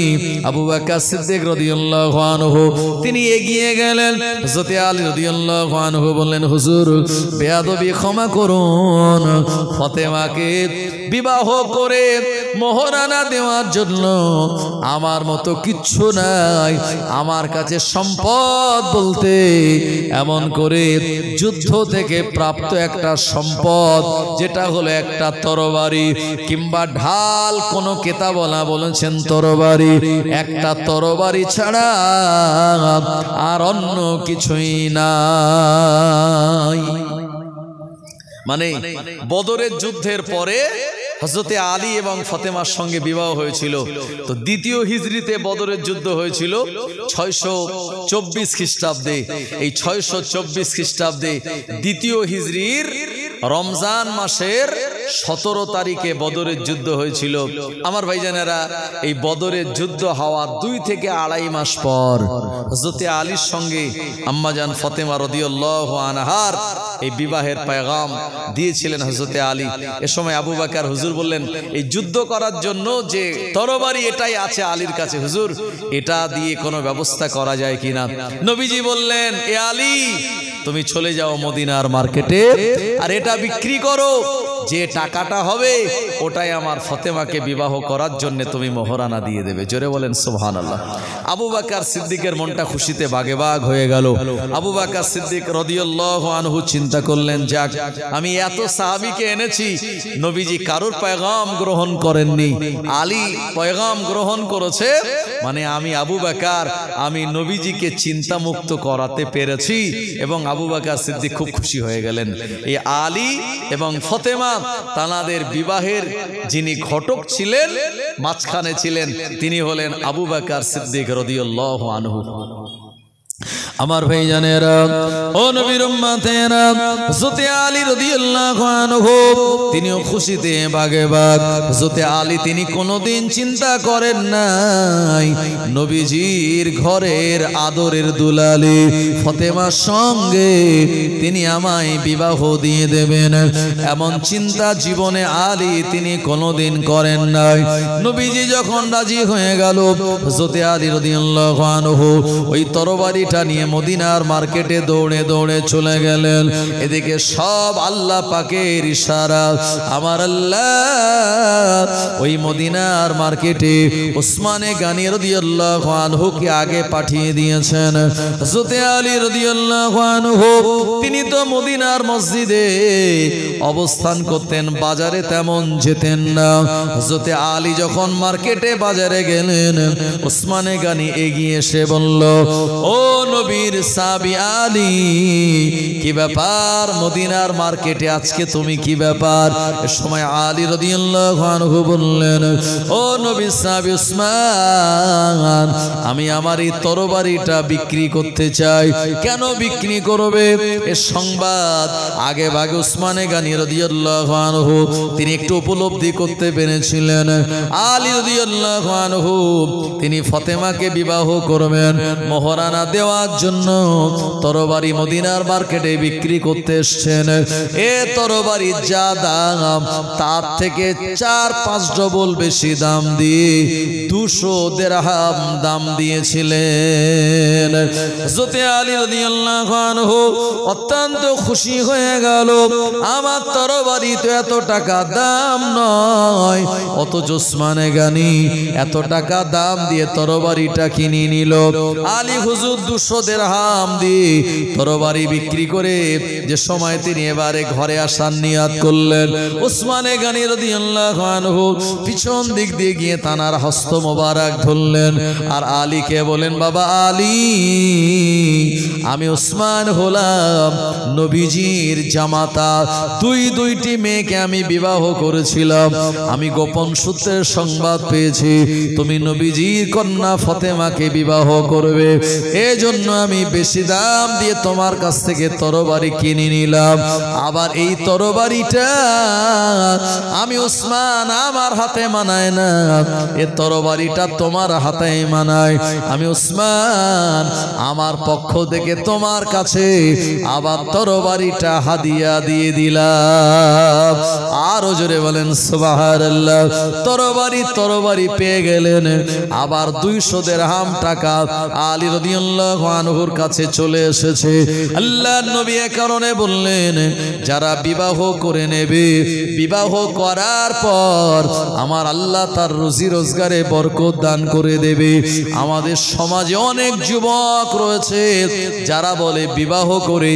আবু বকর সিদ্দিক রাদিয়াল্লাহু আনহু তিনি এগিয়ে গেলেন। হযরত আলী রাদিয়াল্লাহু আনহু বললেন, হুজুর, বেয়াদবি ক্ষমা করুন, ফাতেমাকে বিবাহ করে মোহরানা দেওয়ার জন্য আমার মতো কিচ্ছু নাই। আমার কাছে সম্পদ বলতে এমন করে যুদ্ধ থেকে প্রাপ্ত একটা সম্পদ, যেটা হলো একটা তরবারি কিংবা ঢাল, কোন কেতাবলা বলেছেন তরবারি, একটা তরবারি ছাড়া আর অন্য কিছুই নাই। মানে বদরের যুদ্ধের পরে হযরতে আলী এবং ফাতেমার সঙ্গে বিবাহ হয়েছিল। তো দ্বিতীয় হিজরিতে বদরের যুদ্ধ হয়েছিল 624 খ্রিস্টাব্দে। এই 624 খ্রিস্টাব্দে দ্বিতীয় হিজরির রমজান মাসের 17 তারিখে বদরের যুদ্ধ হয়েছিল। আমার ভাইজানেরা, এই বদরের যুদ্ধ হওয়ার 2 থেকে 2.5 মাস পর হযরতে আলীর সঙ্গে আম্মাজান ফাতেমা রাদিয়াল্লাহু আনহার এই বিবাহের পয়গাম দিয়েছিলেন হযরতে আলী। এ সময় আবু বকর হুজুর বললেন, এই যুদ্ধ করার জন্য যে তরবারি এটাই আছে আলীর কাছে, হুজুর এটা দিয়ে কোনো ব্যবস্থা করা যায় কিনা। নবীজি বললেন, এ আলী, তুমি চলে যাও মদিনার মার্কেটে আর এটা বিক্রি করো, যে টাকাটা হবে ওটাই আমার ফাতেমাকে বিবাহ করার জন্য তুমি মোহরানা দিয়ে দেবে। জোরে বলেন সুবহানাল্লাহ। আবু বকর সিদ্দিকের মনটা খুশিতে বাগেবাগ হয়ে গেল। আবু বকর সিদ্দিক রাদিয়াল্লাহু আনহু চিন্তা করলেন, যাক, আমি এত সাহাবীকে এনেছি, নবীজি কারোর পয়গাম গ্রহণ করেননি, আলী পয়গাম গ্রহণ করেছে, মানে আমি আবু বকর আমি নবীজিকে চিন্তামুক্ত করাতে পেরেছি। এবং আবু বকর সিদ্দিক খুব খুশি হয়ে গেলেন। এই আলী এবং ফাতেমা তানাদের বিবাহের যিনি ঘটক ছিলেন, মাঝখানে ছিলেন, তিনি হলেন আবু বকর সিদ্দিক রাদিয়াল্লাহু আনহু। আমার ভাইজানেরা, ও নবীর উম্মতেরা, হযরতে আলী রাদিয়াল্লাহু আনহু তিনিও খুশিতে বাগেবাগ। হযরতে আলী তিনি কোনোদিন চিন্তা করেন নাই নবীজির ঘরের আদরের দুলালি ফাতেমার সঙ্গে তিনি আমায় বিবাহ দিয়ে দেবেন, এমন চিন্তা জীবনে আলী তিনি কোনোদিন করেন নাই। নবীজি যখন রাজি হয়ে গেল, হযরতে আলী রাদিয়াল্লাহু আনহু ওই তরবারিটা নিয়ে মদিনার মার্কেটে দৌড়ে দৌড়ে চলে গেলেন। এদিকে সব আল্লাহ পাকের ইশারা। আমার আল্লাহ ওই মদিনার মার্কেটে উসমানে গানী রাদিয়াল্লাহু আনহুকে আগে পাঠিয়ে দিয়েছেন। হযরতে আলী রাদিয়াল্লাহু আনহু তিনি তো মদিনার মসজিদে অবস্থান করতেন, বাজারে তেমন যেতেন না। হযরতে আলী যখন মার্কেটে বাজারে গেলেন, উসমানে গানী এগিয়ে এসে বলল, ও নবীর সাহাবী আলী, কি ব্যাপার মদিনার মার্কেটে আজকে তুমি, কি ব্যাপার? এ সময় আলী রাদিয়াল্লাহু আনহু বললেন, ও নবীর সাহাবী উসমান, আমি আমার এই তরবারিটা বিক্রি করতে চাই। কেন বিক্রি করবে? এ সংবাদ আগে ভাগে উসমানে গানী রাদিয়াল্লাহু আনহু তিনি একটু উপলব্ধি করতে পেরেছিলেন। আলী রাদিয়াল্লাহু আনহু তিনি ফাতেমাকে বিবাহ করবেন, মোহরানা দেওয়ার জন্য তরবারি মদিনার মার্কেটে বিক্রি করতে এসেছেন। এ তরবারি যা দাম তার থেকে 4-5 ডবল বেশি দাম দিয়ে 200 দিরহাম দাম দিয়েছিলেন। হযরত আলী রাদিয়াল্লাহু আনহু অত্যন্ত খুশি হয়ে গেল, আমার তরবারি তো এত টাকা দাম নয়, অথচ উসমানে গানী এত টাকা দাম দিয়ে তরবারিটা কিনে নিল। আলী হুজুর 200 দিরহাম দিয়ে তরবারি বিক্রি করে যে সময় তিনি এবারে ঘরে আসার নিয়াত করলেন, উসমানে গানী রাদিয়াল্লাহু আনহু পিছন দিক দিয়ে গিয়ে তানার হস্ত মোবারক ধরলেন আর আলীকে বলেন, বাবা আলী, আমি উসমান হলাম নবীজির জামাতা, দুইটি মেয়েকে আমি বিবাহ করেছিলাম, আমি গোপন সূত্রের সংবাদ পেয়েছি তুমি নবীজির কন্যা ফাতেমাকে বিবাহ করবে, এজন্য আমি বেশি দাম দিয়ে তোমার কাছ থেকে তরবারি কিনে নিলাম। আবার এই তরবারিটা আমি উসমান আমার হাতে মানায় না, এ তরবারিটা তোমার হাতে মানায়। আমি উসমান আমার পক্ষ থেকে তোমার কাছে আবার তরবারিটা হাদিয়া দিয়ে দিলাম। আরো জোরে বলেন সুবহানাল্লাহ। তরবারি পেয়ে গেলেন। আবার 200 দিরহাম টাকা আলী রাদিয়াল্লাহু আনহুর কাছে চলে এসেছে। আল্লাহর নবী এ কারণে বললেন, যারা বিবাহ করে নেবে, বিবাহ করার পর আমার আল্লাহ তার রুজি রোজগারে বরকত দান করে দেবে। আমাদের সমাজে অনেক যুবক রয়েছে যারা বলে বিবাহ করে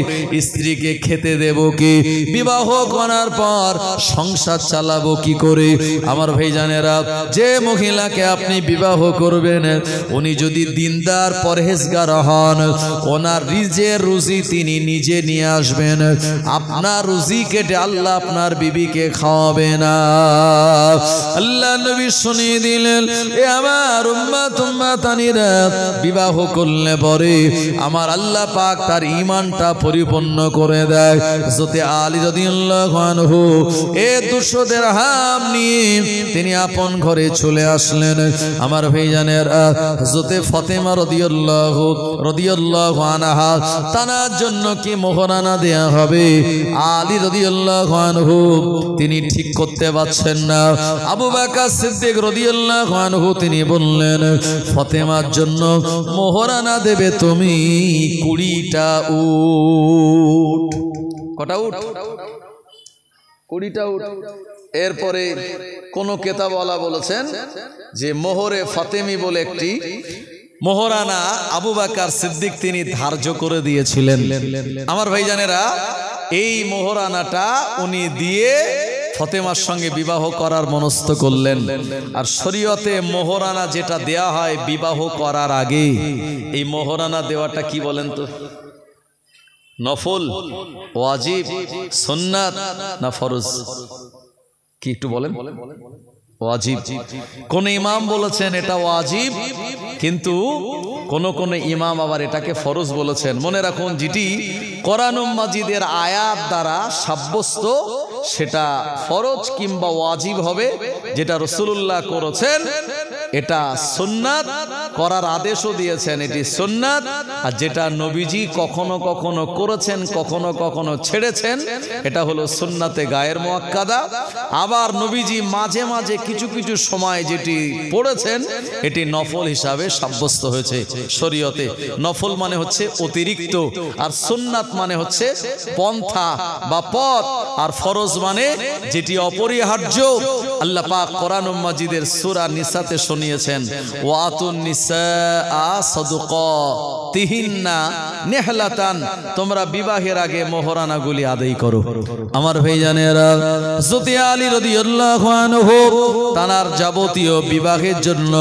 স্ত্রীকে খেতে দেব কি, বিবাহ করার পর সংসার চালাবো কি করে। আমার ভাইজানেরা, যে মহিলাকে আপনি বিবাহ করবেন উনি যদি দিনদার পরহেজগার হন, ওনার রিজের রুজি তিনি নিজে নিয়ে আসবেন, আপনার রুজি কেটে আল্লাহ আপনার বিবিকে খাওয়াবে না। আল্লাহ নবী শুনিয়ে দিলেন, এ আমার উম্মত উম্মতানিরা, বিবাহ করলে পরে আমার আল্লাহ পাক তার ঈমানটা পরিপূর্ণ করে দেয়। হযরত আলী রাদিয়াল্লাহু আনহু এ 200 দিরহাম নিয়ে তিনি আপন ঘরে চলে আসলেন। আমার ভাইজানেরা, হযরত ফাতেমা রাদিয়াল্লাহু আনহা তানার জন্য কি মোহরানা দেয়া হবে, আলী রাদিয়াল্লাহু আনহু তিনি ঠিক করতে পারছেন না। আবু বকর সিদ্দিক রাদিয়াল্লাহু আনহু তিনি বললেন, ফাতেমার জন্য মোহরানা দেবে তুমি 20টা উট। কটা উট? 20টা উট। এরপরে কোন কেতাবওয়ালা বলেছেন যে মোহরে ফাতেমি বলে একটি মোহরানা আবু বকর সিদ্দিক তিনি ধার্য করে দিয়েছিলেন। আমার ভাইজানেরা, এই মোহরানাটা উনি দিয়ে ফাতেমার সঙ্গে বিবাহ করার মনস্থ করলেন। আর শরীয়তে মোহরানা যেটা দেয়া হয় বিবাহ করার আগে, এই মোহরানা দেওয়াটা কি বলেন তো? নফল, ওয়াজিব, সুন্নাত না ফরজ? কি একটু বলেন? ওয়াজিব। কোন ইমাম বলেছেন এটা ওয়াজিব, কিন্তু কোন কোন ইমাম আবার এটাকে ফরজ বলেছেন। মনে রাখুন, যেটি কোরআন মাজিদের আয়াত দ্বারা সাব্যস্ত সেটা ফরজ কিংবা ওয়াজিব হবে, যেটা রাসূলুল্লাহ করেছেন এটা সুন্নাত, করার আদেশও দিয়েছেন এটি সুন্নাত। আর যেটা নবীজি কখনো কখনো করেছেন, কখনো কখনো ছেড়েছেন, এটা হলো সুন্নাতে গায়ের মুআক্কাদা। আবার নবীজি মাঝে মাঝে কিছু কিছু সময় যেটি পড়েছেন এটি নফল হিসাবে সাব্যস্ত হয়েছে শরীয়তে। নফল মানে হচ্ছে অতিরিক্ত, আর সুন্নাত মানে হচ্ছে পন্থা বা পথ, আর ফরজ মানে যেটি অপরিহার্য। আল্লাহ পাক কোরআন মাজিদের সূরা নিসাতে শুনিয়েছেন, ওয়াতুন নিসা সাদুকাতিহিন্না নিহলাতান, তোমরা বিবাহের আগে মোহরানাগুলি আদায় করো। আমার ভাইজানেরা, হযরত আলী রাদিয়াল্লাহু আনহু তার যাবতীয় বিবাহের জন্য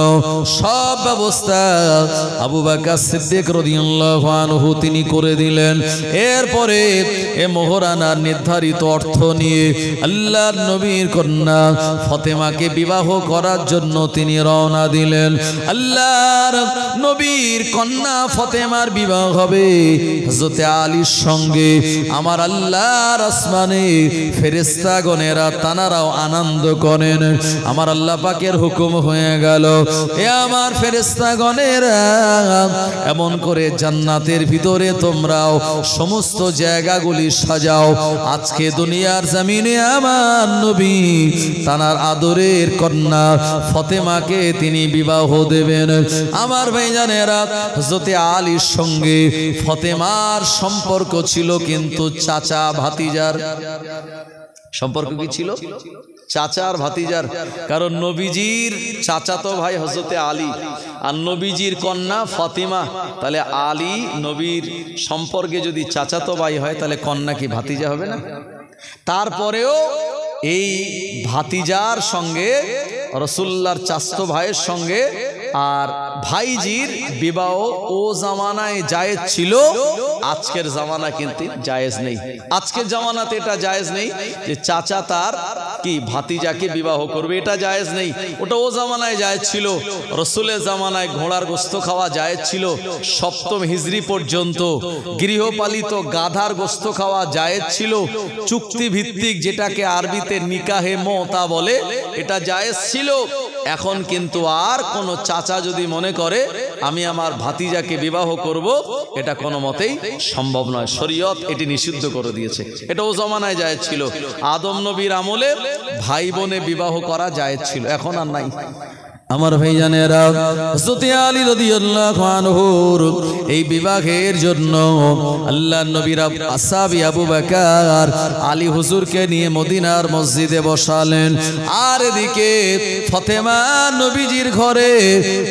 সব ব্যবস্থা আবু বকর সিদ্দিক রাদিয়াল্লাহু আনহু তিনি করে দিলেন। এরপরে এ মোহরানার নির্ধারিত অর্থ নিয়ে আল্লাহর নবীর কন্যা ফাতেমাকে বিবাহ করার জন্য তিনি রওনা দিলেন। আল্লাহর নবীর কন্যা ফাতেমার বিবাহ হবে হযরত আলীর সঙ্গে। আমার আল্লাহর আসমানে ফেরেশতাগণেরা তানারাও আনন্দ করেন। আমার আল্লাহ পাকের হুকুম হয়ে গেল, এ আমার ফেরেশতাগণেরা, এমন করে জান্নাতের ভিতরে তোমরাও সমস্ত জায়গাগুলি সাজাও। আজকে দুনিয়ার জমিনে আমার নবী তানার আদরের কন্যা ফাতেমাকে তিনি বিবাহ দেবেন। আমার ভাইজানেরা, হযরত আলীর সঙ্গে ফাতেমার সম্পর্ক ছিল কিন্তু চাচা ভাতিজার সম্পর্ক। কি ছিল? চাচার ভাতিজার। কারণ নবীজির চাচাতো ভাই হযরত আলী, আর নবীজির কন্যা ফাতিমা। তাহলে আলী নবীর সম্পর্কে যদি চাচাতো ভাই হয়, তাহলে কন্যা কি ভাতিজা হবে না? তারপরেও এই ভাতিজার সঙ্গে রাসূলুল্লাহর চাচতো ভাইয়ের সঙ্গে আর ভাইজির বিবাহ ও জামানায় জায়েজ ছিল, আজকের জামানা কিন্তু জায়েজ নেই। আজকের জামানাতে এটা জায়েজ নেই যে চাচা তার কি ভাতিজাকে বিবাহ করবে, এটা জায়েজ নেই। ওটা ও জামানায় জায়েজ ছিল। রাসূলের জামানায় ঘোড়ার গোশত খাওয়া জায়েজ ছিল। 7ম হিজরি পর্যন্ত গৃহপালিত গাধার গোশত খাওয়া জায়েজ ছিল। চুক্তি ভিত্তিক, যেটাকে আরবিতে নিকাহে মুতা বলে, এটা জায়েজ ছিল। এখন কিন্তু আর কোন চাচা যদি মনে করে আমি আমার ভাতিজাকে বিবাহ করব, এটা কোনো মতেই সম্ভব নয়। শরীয়ত এটি নিষিদ্ধ করে দিয়েছে। এটা ও জমানায় জায়েজ ছিল। আদম নবীর আমলে ভাই বোনে বিবাহ করা জায়েজ ছিল, এখন আর নাই। আমার ভাইজানেরা, হযরত আলী রাদিয়াল্লাহু আনহুর এই বিবাহের জন্য আল্লাহর নবীর আসহাবী আবু বকর আলী হুজুরকে নিয়ে মদিনার মসজিদে বসালেন। আর এদিকে ফাতেমা নবীজির ঘরে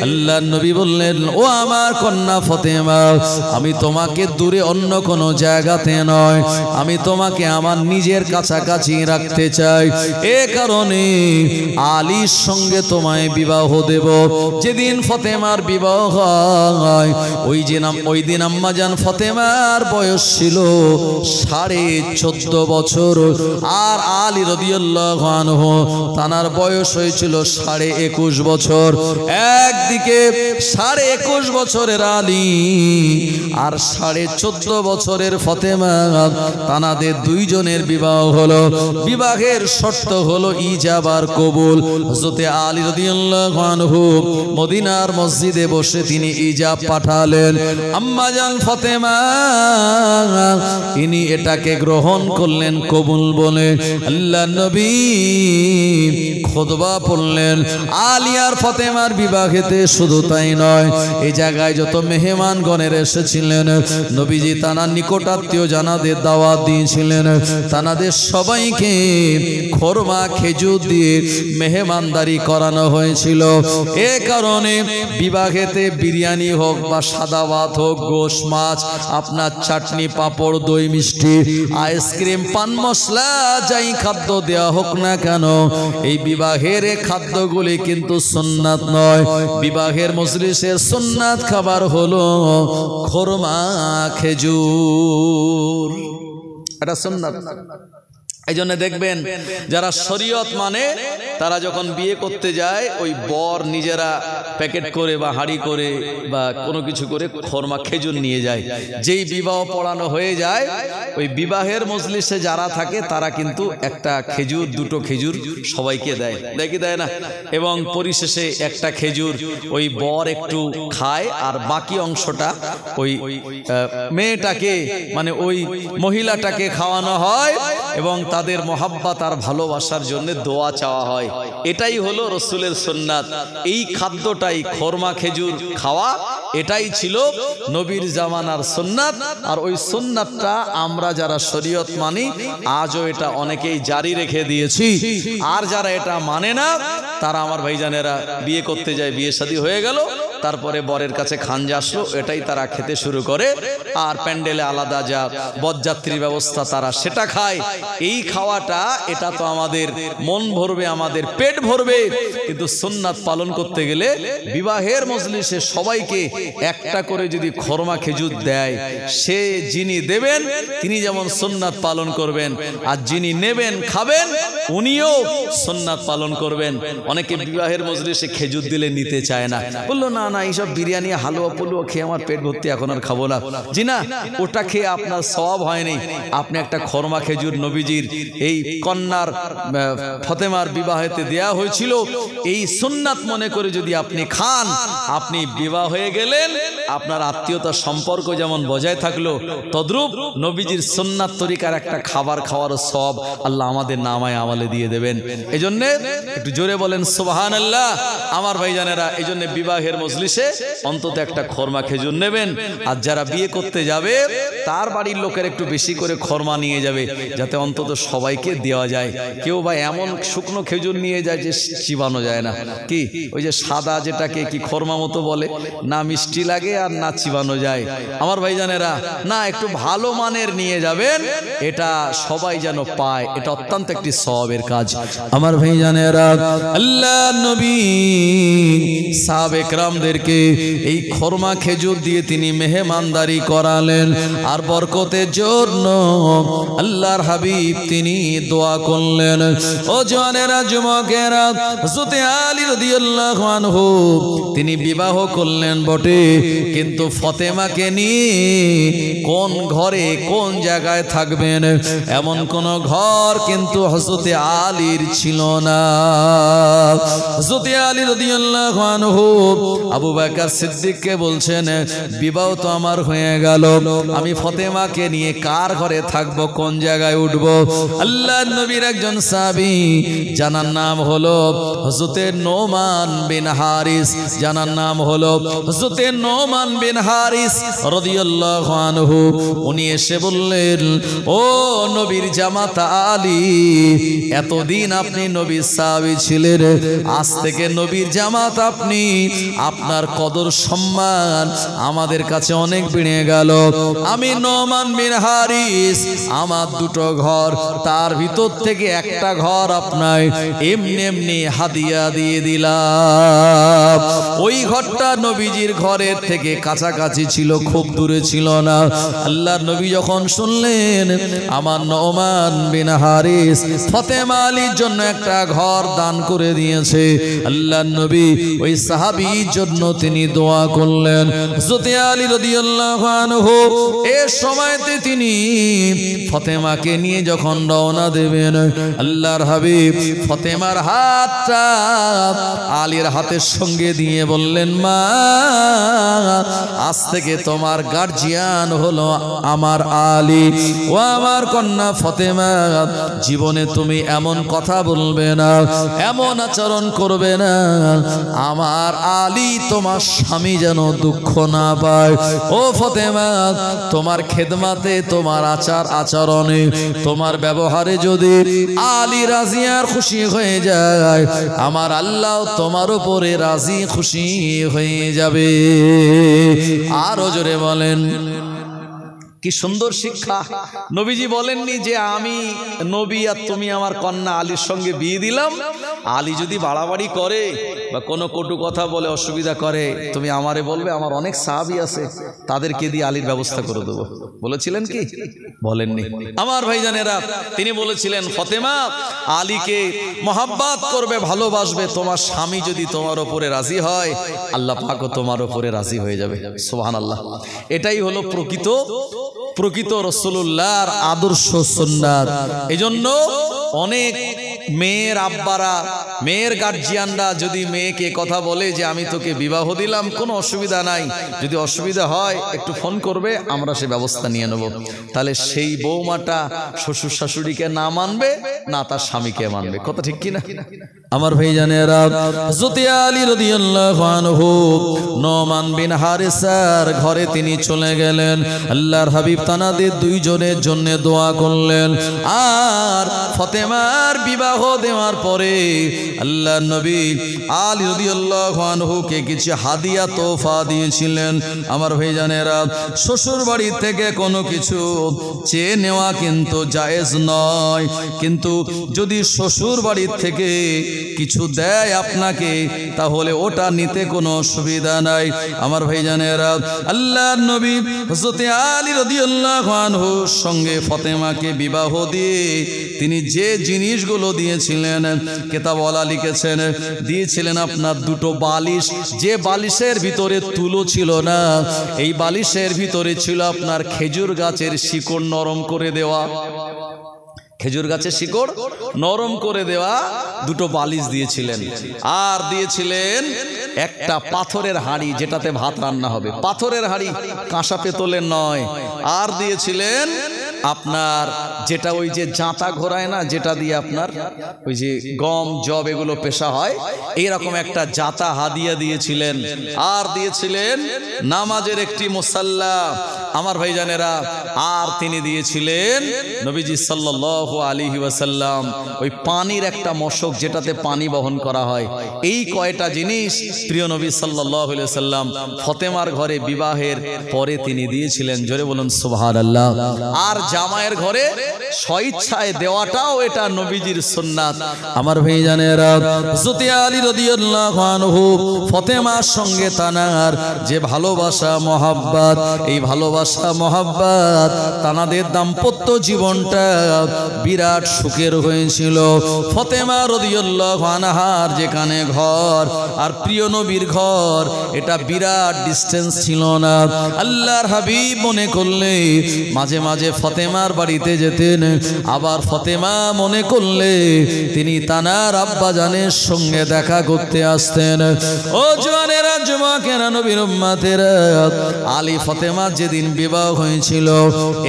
আল্লাহর নবী বললেন, ও আমার কন্যা ফাতেমা, আমি তোমাকে দূরে অন্য কোনো জায়গাতে নয়, আমি তোমাকে আমার নিজের কাছাকাছি রাখতে চাই। এ কারণে আলীর সঙ্গে তোমায় বিবাহ বিবাহ দেব। যেদিন ফাতেমার বিবাহ হয় ওই দিন আম্মাজান ফাতেমার বয়স ছিল 14.5 বছর, আর আলী রাদিয়াল্লাহু আনহু তানার বয়স হয়েছিল 21.5 বছর। একদিকে 21.5 বছরের আলী আর 14.5 বছরের ফাতেমা, তানাদের দুইজনের বিবাহ হলো। বিবাহের শর্ত হলো ইজাব আর কবুল। হযরতে আলী রাদিয়াল্লাহু আনহু মদিনার মসজিদে বসে তিনি ইজাব পাঠালেন। আম্মা জান ফাতেমা ইনি এটাকে গ্রহণ করলেন কবুল বলে। আল্লাহর নবী খুতবা পড়লেন। আলী আর ফাতেমার বিবাহেতে শুধু তাই নয়, এই জায়গায় যত মেহমানগণের এসেছিলেন নবীজি তানার নিকটাত্মীয় জানাদের দাওয়াত দিয়েছিলেন। তানাদের সবাইকে খোরমা খেজুর দিয়ে মেহমানদারি করানো হয়েছিল। এ কারণে বিবাহেতে বিরিয়ানি হোক বা সাদা ভাত হোক, গোশ মাছ, আপনার চাটনি পাঁপড় দই মিষ্টি আইসক্রিম পান মশলা যাই খাদ্য দেওয়া হোক না কেন, এই বিবাহের খাদ্যগুলি কিন্তু সুন্নাত নয়। বিবাহের মজলিসের সুন্নাত খাবার হলো খোরমা খেজুর, এটা সুন্নাত। এই জন্য দেখবেন যারা শরীয়ত মানে তারা যখন বিয়ে করতে যায় ওই বর নিজেরা প্যাকেট করে বা হাঁড়ি করে বা কোনো কিছু করে খোরমা খেজুর নিয়ে যায়। যেই বিবাহ পড়ানো হয়ে যায় ওই বিবাহের মজলিসে যারা থাকে তারা কিন্তু একটা খেজুর দুটো খেজুর সবাইকে দেয়, দেখি দেয় না? এবং পরিশেষে একটা খেজুর ওই বর একটু খায় আর বাকি অংশটা ওই মেয়েটাকে মানে ওই মহিলাটাকে খাওয়ানো হয় এবং তাদের মহাব্বত আর ভালোবাসার জন্য দোয়া চাওয়া হয়। এটাই হলো রসুলের সুন্নাত। এই খাদ্যটাই খোরমা খেজুর খাওয়া, এটাই ছিল নবীর জামানার সুন্নাত। আর ওই সুন্নাতটা আমরা যারা শরীয়ত মানি আজও এটা অনেকেই জারি রেখে দিয়েছি। আর যারা এটা মানে না তারা আমার ভাইজানেরা বিয়ে করতে যায়, বিয়ে শাদী হয়ে গেল, তারপরে বরের কাছে খানজা আসলো, এটাই তারা খেতে শুরু করে। আর প্যান্ডেলে আলাদা যা বরযাত্রীর ব্যবস্থা তারা সেটা খায়। এই খাওয়াটা এটা তো আমাদের মন ভরবে, আমাদের পেট ভরবে, কিন্তু সুন্নাত পালন করতে গেলে বিবাহের মজলিসে সবাইকে একটা করে যদি খোরমা খেজুর দেয়, সে যিনি দেবেন তিনি যেমন সুন্নাত পালন করবেন, আর যিনি নেবেন খাবেন উনিও সুন্নাত পালন করবেন। অনেকে বিবাহের মজলিসে খেজুর দিলে নিতে চায় না, বললো না না এইসব বিরিয়ানি হালুয়া পুলুয়া খেয়ে আমার পেট ভর্তি, এখন আর খাবো না। জি না, ওটা খেয়ে আপনার সওয়াব হয়নি। আপনি একটা খোরমা খেজুর নবীজির এই কন্যার ফাতেমার বিবাহেতে দেয়া হয়েছিল, এই সুন্নাত মনে করে যদি আপনি খান, আপনি বিবাহ হয়ে গেলেন, আপনার আত্মীয়তার সম্পর্ক যেমন বজায় থাকলো, তদ্রূপ নবীজির সুন্নাত তরিকার একটা খাবার খাওয়ার সওয়াব আল্লাহ আমাদের নামায় আমলে দিয়ে দেবেন। এই জন্য একটু জোরে বলেন সুবহানাল্লাহ। আমার ভাইজানেরা, এই জন্য বিবাহের মজলিসে অন্তত একটা খোরমা খেজুর নেবেন। আর যারা বিয়ে করতে যাবে তার বাড়ির লোকের একটু বেশি করে খোরমা নিয়ে যাবে, যাতে অন্তত সবাইকে দেওয়া যায়। কেউ বা এমন শুকনো খেজুর নিয়ে যায় যে চিবানো যায় না, কি ওই যে সাদা যেটাকে কি খোরমা মতো বলে, না মিষ্টি লাগে আর না চিবানো যায়। আমার ভাইজানেরা, না একটু ভালো মানের নিয়ে যাবেন, এটা সবাই যেন পায়, এটা অত্যন্ত একটি সওয়াবের কাজ। আমার ভাইজানেরা, আল্লাহ নবী সাহাবে কেরামদেরকে এই খোরমা খেজুর দিয়ে তিনি মেহমানদারি করালেন। আর বরকতের জন্য আল্লাহর হাবিব তিনি দোয়া করলেন। ও জওয়ানেরা, যুবকেরা, হযরতে আলী রাদিয়াল্লাহু আনহু তিনি বিবাহ করলেন বটে, কিন্তু ফাতেমাকে নিয়ে কোন ঘরে কোন জায়গায় থাকবেন এমন কোন ঘর কিন্তু হযরতে আলীর ছিল না। হযরতে আলী রাদিয়াল্লাহু আনহু আবু বকর সিদ্দিককে বলছেন, বিবাহ তো আমার হয়ে গেল, আমি ফাতেমাকে নিয়ে কার ঘরে থাকবো, কোন জায়গায় উঠবো? আল্লাহর নবীর একজন সাহাবী, জানার নাম হলো হযরতে নোমান বিন হারিস, জানার নাম হলো হযরতে নোমান বিন হারিস রাদিয়াল্লাহু আনহু। উনি এসে বললেন, ও নবীর জামাতা আলী, এতদিন আপনি নবীর সাহাবী ছিলেন, আজ থেকে নবীর জামাত আপনি, আপনার কদর সম্মান আমাদের কাছে অনেক বেড়ে গেল। আমি নোমান বিন হারিস, আমার দুটো ঘর, তার ভিতর থেকে একটা ঘর আপনার এমনি এমনি হাদিয়া দিয়ে দিলাম। ওই ঘরটা নবীজির ঘরের থেকে কাছাকাছি ছিল, খুব দূরে ছিল না। আল্লাহর নবী যখন শুনলেন আমার নোমান বিন হারিস ফাতেমা আলীর জন্য একটা ঘর দান করে দিয়েছে, আল্লাহর নবী ওই সাহাবীর জন্য তিনি দোয়া করলেন। হযরত আলী রাদিয়াল্লাহু আনহু এই সময়তে তিনি ফাতেমাকে নিয়ে যখন রওনা দেবেন, আল্লাহর হাবিব ফাতেমার হাতটা আলীর হাতের সঙ্গে দিয়ে বললেন, মা আজ থেকে তোমার গার্জিয়ান হলো আমার আলী। ও আমার কন্যা ফাতেমা, জীবনে তুমি এমন কথা বলবে না, এমন আচরণ করবে না, আমার আলী তোমার স্বামী যেন দুঃখ না পায়। ও ফাতেমা, তোমার খেদমাতে, তোমার আচার আচরণে, তোমার ব্যবহারে যদি আলী রাজি আর খুশি হয়ে যায়, আমার আল্লাহ তোমার উপরে রাজি খুশি হয়ে যাবে। আরো জোরে বলেন। কি সুন্দর শিক্ষা! নবীজি বলেননি যে আমি নবী আর তুমি আমার কন্যা আলীর সঙ্গে বিয়ে দিলাম, আলী যদি বাড়াবাড়ি করে বা কোনো কটু কথা বলে অসুবিধা করে, তুমি আমারে বলবে, আমার অনেক সাহাবী আছে তাদেরকে দিয়ে আলীর ব্যবস্থা করে দেবো। বলেছিলেন কি? বলেননি। আমার ভাইজানেরা, তিনি বলেছিলেন ফাতেমা আলীকে মহাব্বত করবে, ভালোবাসবে, তোমার স্বামী যদি তোমার উপরে রাজি হয়, আল্লাহ পাকও তোমার উপরে রাজি হয়ে যাবে। সুবহানাল্লাহ। এটাই হলো প্রকৃত রাসূলুল্লাহর আদর্শ সুন্নাত। এজন্য অনেক মেয়ের আব্বারা, মেয়ের গার্জিয়ানরা যদি মেয়েকে কথা বলে যে আমি তোকে বিবাহ দিলাম, কোনো অসুবিধা নাই, যদি অসুবিধা হয় একটু ফোন করবে, আমরা সে ব্যবস্থা নিয়ে নেব। তাহলে সেই বৌমাটা শ্বশুর শাশুড়িকে না মানবে না তার স্বামীকে মানবে। কথা ঠিক কিনা? আমার ভাইজানেরা, হযরত আলী রাদিয়াল্লাহু আনহু নোমান বিন হারিসার ঘরে তিনি চলে গেলেন। আল্লাহর হাবিব তানাদের দুইজনের জন্য দোয়া করলেন। আর ফাতেমার বিবাহ দেওয়ার পরে আল্লাহর নবী আলী রাদিয়াল্লাহু আনহুকে কিছু হাদিয়া তোফা দিয়েছিলেন। আমার ভাইজানেরা, শ্বশুর বাড়ি থেকে কোনো কিছু চেয়ে নেওয়া কিন্তু জায়েজ নয়, কিন্তু যদি শ্বশুর বাড়ির থেকে কিছু দেয় আপনাকে, তাহলে ওটা নিতে কোনো অসুবিধা নাই। আমার ভাইজানেরা, আল্লাহর নবী হযরত আলী রাদিয়াল্লাহু আনহুর সঙ্গে ফাতেমাকে বিবাহ দিয়ে তিনি যে জিনিসগুলো দিয়েছিলেন, কিতাবওয়ালা লিখেছেন, দিয়েছিলেন আপনার দুটো বালিশ। যে বালিশের ভিতরে তুলো ছিল না, এই বালিশের ভিতরে ছিল আপনার খেজুর গাছের শিকড় নরম করে দেওয়া, খেজুর গাছের শিকড় নরম করে দেওয়া দুটো বালিশ দিয়েছিলেন। আর দিয়েছিলেন একটা পাথরের হাঁড়ি, যেটাতে ভাত রান্না হবে, পাথরের হাঁড়ি, কাঁসা পেতলের নয়। আর দিয়েছিলেন আপনার যেটা ওই যে জাঁতা ঘোরায় না, যেটা দিয়ে আপনার ওই যে গম জব এগুলো পেশা হয়, এইরকম একটা জাঁতা হাদিয়া দিয়েছিলেন। আর দিয়েছিলেন নামাজের একটি মুসাল্লা। আমার ভাইজানেরা, আর তিনি দিয়েছিলেন নবীজি সাল্লাল্লাহু আলাইহি ওয়াসাল্লাম ওই পানির একটা মশক, যেটাতে পানি বহন করা হয়। এই কয়টা জিনিস প্রিয় নবী সাল্লাল্লাহু আলাইহি ওয়াসাল্লাম ফাতেমার ঘরে বিবাহের পরে তিনি দিয়েছিলেন। জোরে বলুন সুবহানাল্লাহ। আর জামাইয়ের ঘরে স্বেচ্ছায় দেওয়াটাও এটা নবীজির সুন্নাত। আমার ভাইজানেরা, হযরত আলী রাদিয়াল্লাহু আনহু ফাতেমার সঙ্গে তানার যে ভালোবাসা মহব্বত, এই ভালোবাসা মহব্বত তানাদের দাম্পত্য জীবনটা বিরাট সুখের হয়েছিল। ফাতেমা রাদিয়াল্লাহু আনহার যেখানে ঘর আর প্রিয় নবীর ঘর, এটা বিরাট ডিস্টেন্স ছিল না। আল্লাহর হাবিব মনে করলে মাঝে মাঝে ফাতেমার বাড়িতে যেতেন, আবার ফাতেমা মনে করলে তিনি তানার আব্বা জানের সঙ্গে দেখা করতে আসতেন। ও জওয়ানেরা, যুবকেরা, নবীর উম্মতেরা, আলী ফাতেমা যেদিন বিবাহ হয়েছিল,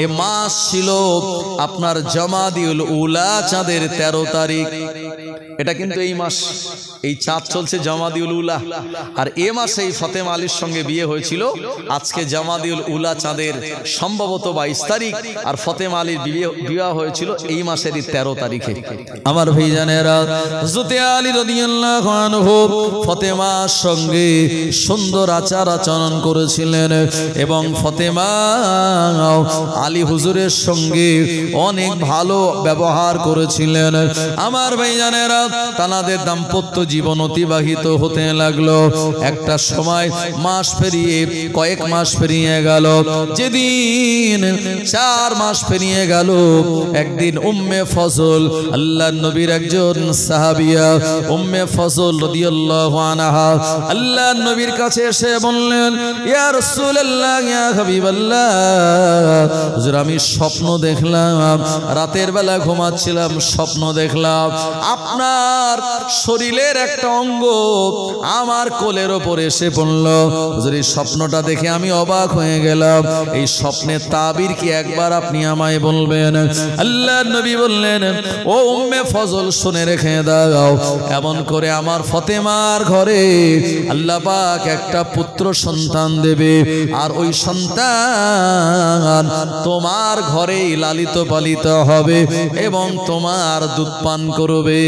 এ মাস ছিল আপনার জমাদিউল উলা চাঁদের 13 তারিখ। এটা কিন্তু এই মাস, এই চাঁদ চলছে জামাদিউল উলা, আর এ মাসে এই ফাতেমা আলীর সঙ্গে বিয়ে হয়েছিল। আজকে জামাদিউল উলা চাঁদের সম্ভবত 22 তারিখ, আর ফাতেমা আলীর বিবাহ হয়েছিল এই মাসেরই 13 তারিখে। আমার ভাইজানেরা, হযরত আলী রাদিয়াল্লাহু আনহু ফাতেমার সঙ্গে সুন্দর আচার আচরণ করেছিলেন এবং ফাতেমা আলী হুজুরের সঙ্গে অনেক ভালো ব্যবহার করেছিলেন। আমার ভাইজানেরা, তানাদের দাম্পত্য জীবন অতিবাহিত হতে লাগলো। একটা সময় মাস পেরিয়ে কয়েক মাস পেরিয়ে গেল। যেদিন 4 মাস পেরিয়ে গেল, একদিন উম্মে ফজল, আল্লাহর নবীর একজন সাহাবিয়া, উম্মে ফজল রাদিয়াল্লাহু আনহা আল্লাহর নবীর কাছে এসে বললেন, ইয়া রাসূলুল্লাহ, ইয়া হাবিবাল্লাহ, হুজুর আমি স্বপ্ন দেখলাম, রাতের বেলা ঘুমাচ্ছিলাম, স্বপ্ন দেখলাম আপনার শরীরের একটা অঙ্গ আমার কোলের ওপরে এসে পড়ল। হুজুর এই স্বপ্নটা দেখে আমি অবাক হয়ে গেলাম, এই স্বপ্নের তাবির কি একবার আপনি আমায় বলবেন? আল্লাহর নবী বললেন, ও উম্মে ফজল শুনে রেখে দাও, এমন করে আমার ফাতেমার ঘরে আল্লাহ পাক একটা পুত্র সন্তান দেবে, আর ওই সন্তান তোমার ঘরেই লালিত পালিত হবে এবং তোমার দুধ পান করবে।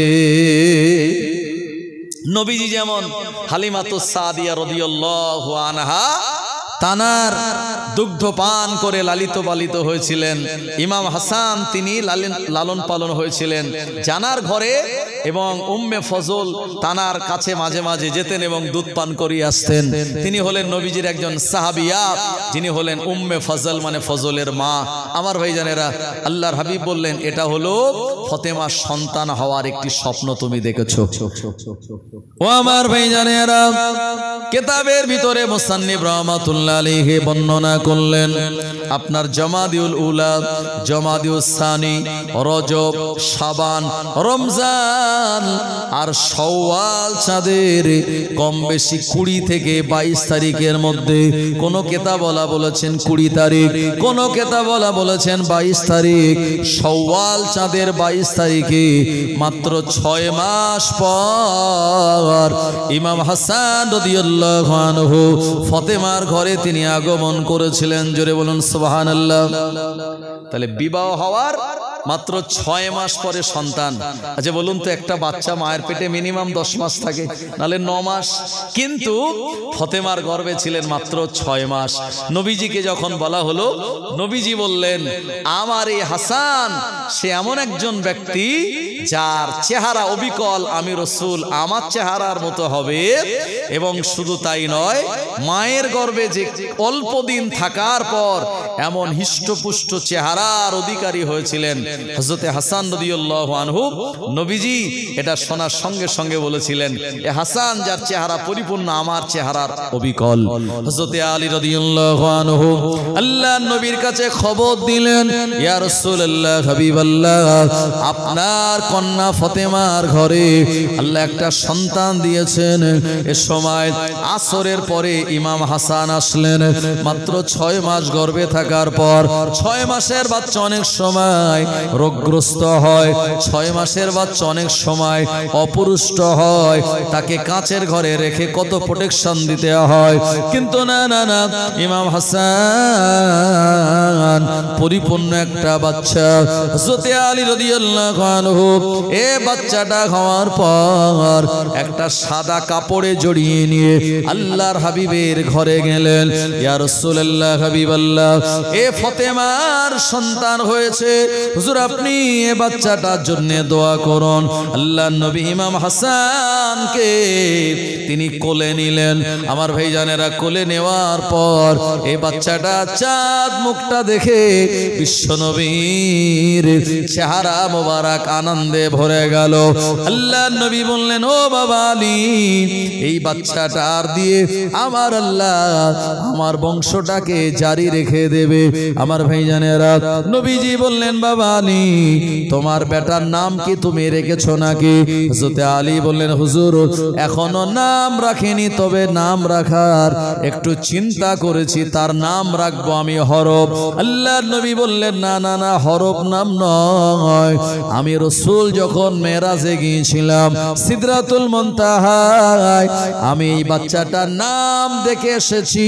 নবীজি যেমন হালিমাতুস সাদিয়া রাদিয়াল্লাহু আনহা তানার দুগ্ধ পান করে লালিত পালিত হয়েছিলেন, ইমাম হাসান তিনি লালন পালন হয়েছিলেন জানার ঘরে, এবং উম্মে ফজল তানার কাছে মাঝে মাঝে যেতেন এবং দুধ পান করিয়ে আসতেন। তিনি হলেন নবীজির একজন সাহাবিয়া, যিনি হলেন উম্মে ফজল, মানে ফজলের মা। আমার ভাইজানেরা, আল্লাহর হাবিব বললেন, এটা হলো ফাতেমার সন্তান হওয়ার একটি স্বপ্ন তুমি দেখেছো। ও আমার ভাইজানেরা, কিতাবের ভিতরে মুসান্নিফ রাহমাতুল্লাহ আলাইহি বর্ণনা করলেন, আপনার জামাদিউল উলা, জামাদিউস সানি, রজব, শাবান, রমজান আর শাওয়াল চাঁদের কম বেশি 20 থেকে 22 তারিখের মধ্যে, কোন কিতাবওয়ালা বলেছেন 20 তারিখ, কোন কিতাবওয়ালা বলেছেন 22 তারিখ। শাওয়াল চাঁদের 22 তারিখে মাত্র 6 মাস পর ইমাম হাসান রাদিয়াল্লাহু আনহু ফাতেমার ঘরে তিনি আগমন করেছিলেন। জোরে বলুন সুবহানাল্লাহ। তাহলে বিবাহ হওয়ার মাত্র 6 মাস পরে সন্তান। আচ্ছা বলুন তো, একটা বাচ্চা মায়ের পেটে মিনিমাম 10 মাস থাকে, নাহলে 9 মাস, কিন্তু ফাতেমার গর্ভে ছিলেন মাত্র 6 মাস। নবীজিকে যখন বলা হলো, নবীজি বললেন, আমার এই হাসান সে এমন একজন ব্যক্তি যার চেহারা অবিকল আমি রাসূল আমার চেহারার মতো হবে, এবং শুধু তাই নয়, মায়ের গর্ভে যে অল্প দিন থাকার পর এমন হিষ্টপুষ্ট চেহারার অধিকারী হয়েছিলেন হযরত হাসান রাদিয়াল্লাহু আনহু। নবীজি এটা শোনার সঙ্গে সঙ্গে বলেছিলেন, এ হাসান যার চেহারা পরিপূর্ণ আমার চেহারার অবিকল। হযরত আলী রাদিয়াল্লাহু আনহু আল্লাহর নবীর কাছে খবর দিলেন, ইয়া রাসূলুল্লাহ, হাবিবাল্লাহ, আপনার কন্যা ফাতেমার ঘরে আল্লাহ একটা সন্তান দিয়েছেন। এ সময় আসরের পরে ইমাম হাসান আসলেন। মাত্র 6 মাস গর্ভে থাকার পর, 6 মাসের বাচ্চা অনেক সময় রোগগ্রস্ত হয়, 6 মাসের বাচ্চা অনেক সময় অপুরুষ্ট হয়, তাকে কাচের ঘরে রেখে কত প্রোটেকশন দিতে হয়। কিন্তু না না না, ইমাম হাসান পরিপূর্ণ একটা বাচ্চা। হযরত আলী রাদিয়াল্লাহু আনহু এ বাচ্চাটা হওয়ার পর একটা সাদা কাপড়ে জড়িয়ে নিয়ে আল্লাহর হাবিবের ঘরে গেলেন। ইয়া রাসূলুল্লাহ, হাবিবাল্লাহ, এ ফাতেমার সন্তান হয়েছে, হুজুর আপনি এ বাচ্চাটার জন্য দোয়া করুন। আল্লাহর নবী ইমাম হাসানকে তিনি কোলে নিলেন। আমার ভাইজানেরা, কোলে নেওয়ার পর এই বাচ্চাটা চাঁদ মুখটা দেখে বিশ্বনবীর চেহারা মোবারক আনন্দে ভরে গেল। আল্লাহর নবী বললেন, ও বাবা আলী, এই বাচ্চাটার দিয়ে আমার আল্লাহ আমার বংশটাকে জারি রেখে দেবে। আমার ভাইজানেরা, নবীজি বললেন, বাবা আলী তোমার বেটার নাম কি তুমি রেখেছো নাকি? হযরতে আলী বললেন হুজুর এখনো নাম রাখিনি, তবে নাম রাখার একটু চিন্তা করেছি, তার নাম রাখবো আমি হরফ। আল্লাহর নবী বললেন না না না, হরফ নাম নয়, আমি রাসূল যখন মেরাজে গিয়েছিলাম সিদরাতুল মুনতাহায় আমি এই বাচ্চাটার নাম দেখে এসেছি,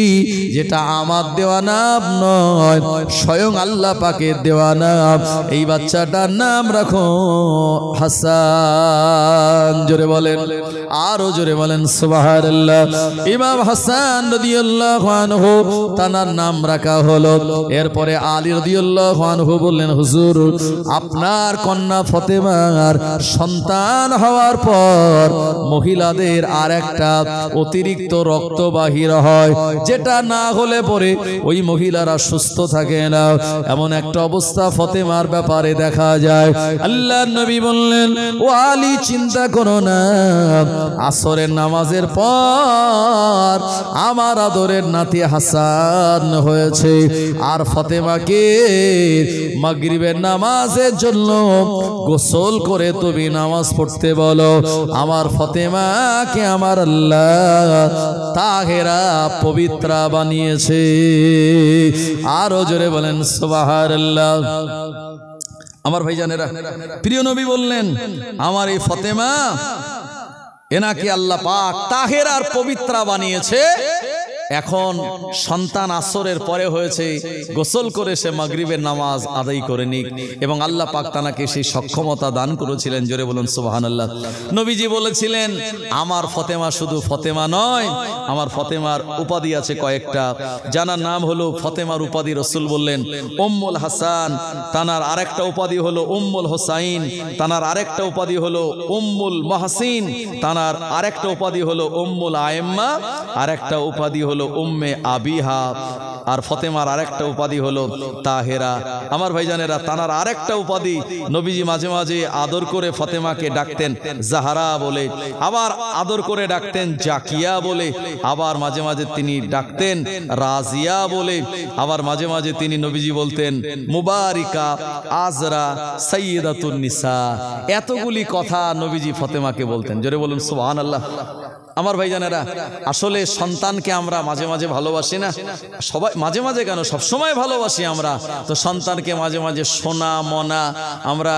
যেটা আমার দেওয়া নাম নয়, স্বয়ং আল্লাহ পাকের দেওয়া নাম। এই বাচ্চাটার নাম রাখো হাসান। জোরে বলেন, আরো জোরে বলেন সুবহানাল্লাহ। ইমাম হাসান রাদিয়াল্লাহু আনহু তার নাম রাখা হলো। এরপরে আলী রাদিয়াল্লাহু আনহু বললেন হুজুর আপনার কন্যা ফাতেমার সন্তান হওয়ার পর মহিলাদের আর একটা অতিরিক্ত রক্ত বাহির হয়, যেটা না হলে পরে ওই মহিলারা সুস্থ থাকে না, এমন একটা অবস্থা ফাতেমার ব্যাপারে দেখা যায়। আল্লাহর নবী বললেন ও আলী চিন্তা করো না, আসরের নামাজের পর আমার আদরের নাতি হাসান হয়েছে, আর ফাতেমাকে মাগরিবের নামাজের জন্য গোসল করে তুমি নামাজ পড়তে বলো। আমার ফাতেমাকে আমার আল্লাহ তাহেরা পবিত্রা বানিয়েছে। আরো জোরে বলেন সুবহানাল্লাহ। আমার ভাইজানেরা, প্রিয় নবী বললেন আমার এই ফাতেমা এনাকে আল্লাহ পাক তাহেরার পবিত্রা বানিয়েছে। এখন সন্তান আসরের পরে হয়েছে, গোসল করে সে মাগরিবের নামাজ আদায় করে নিক, এবং আল্লাহ পাক তাকে সেই সক্ষমতা দান করেছিলেন। জোরে বলুন সুবহানাল্লাহ। নবীজি বলেছিলেন আমার ফাতেমা শুধু ফাতেমা নয়, আমার ফাতেমার উপাধি আছে কয়েকটা, জানার নাম হলো ফাতেমার উপাধি রাসূল বললেন উম্মুল হাসান, তানার আরেকটা উপাধি হলো উম্মুল হোসাইন, তানার আরেকটা উপাধি হলো উম্মুল মাহসিন, তানার আরেকটা উপাধি হলো উম্মুল আয়েম্মা, আরেকটা উপাধি হলো উম্মে আবিহা, আর ফাতেমার আরেকটা উপাধি হলো তাহেরা। আমার ভাইজানেরা, তানার আরেকটা উপাধি নবীজি মাঝে মাঝে আদর করে ফাতেমাকে ডাকতেন জাহারা বলে, আবার আদর করে ডাকতেন জাকিয়া বলে, আবার মাঝে মাঝে তিনি ডাকতেন রাজিয়া বলে, আবার মাঝে মাঝে তিনি নবীজি বলতেন মুবারিকা, আজরা, সাইয়্যিদাতুন নিসা। এতগুলি কথা নবীজি ফাতেমাকে বলতেন। জোরে বলুন সুবহানাল্লাহ। আমার ভাইজানেরা, আসলে সন্তানকে আমরা মাঝে মাঝে ভালোবাসি না, সবাই মাঝে মাঝে কেন সব সময় ভালোবাসি আমরা। তো সন্তানকে মাঝে মাঝে সোনা মনা, আমরা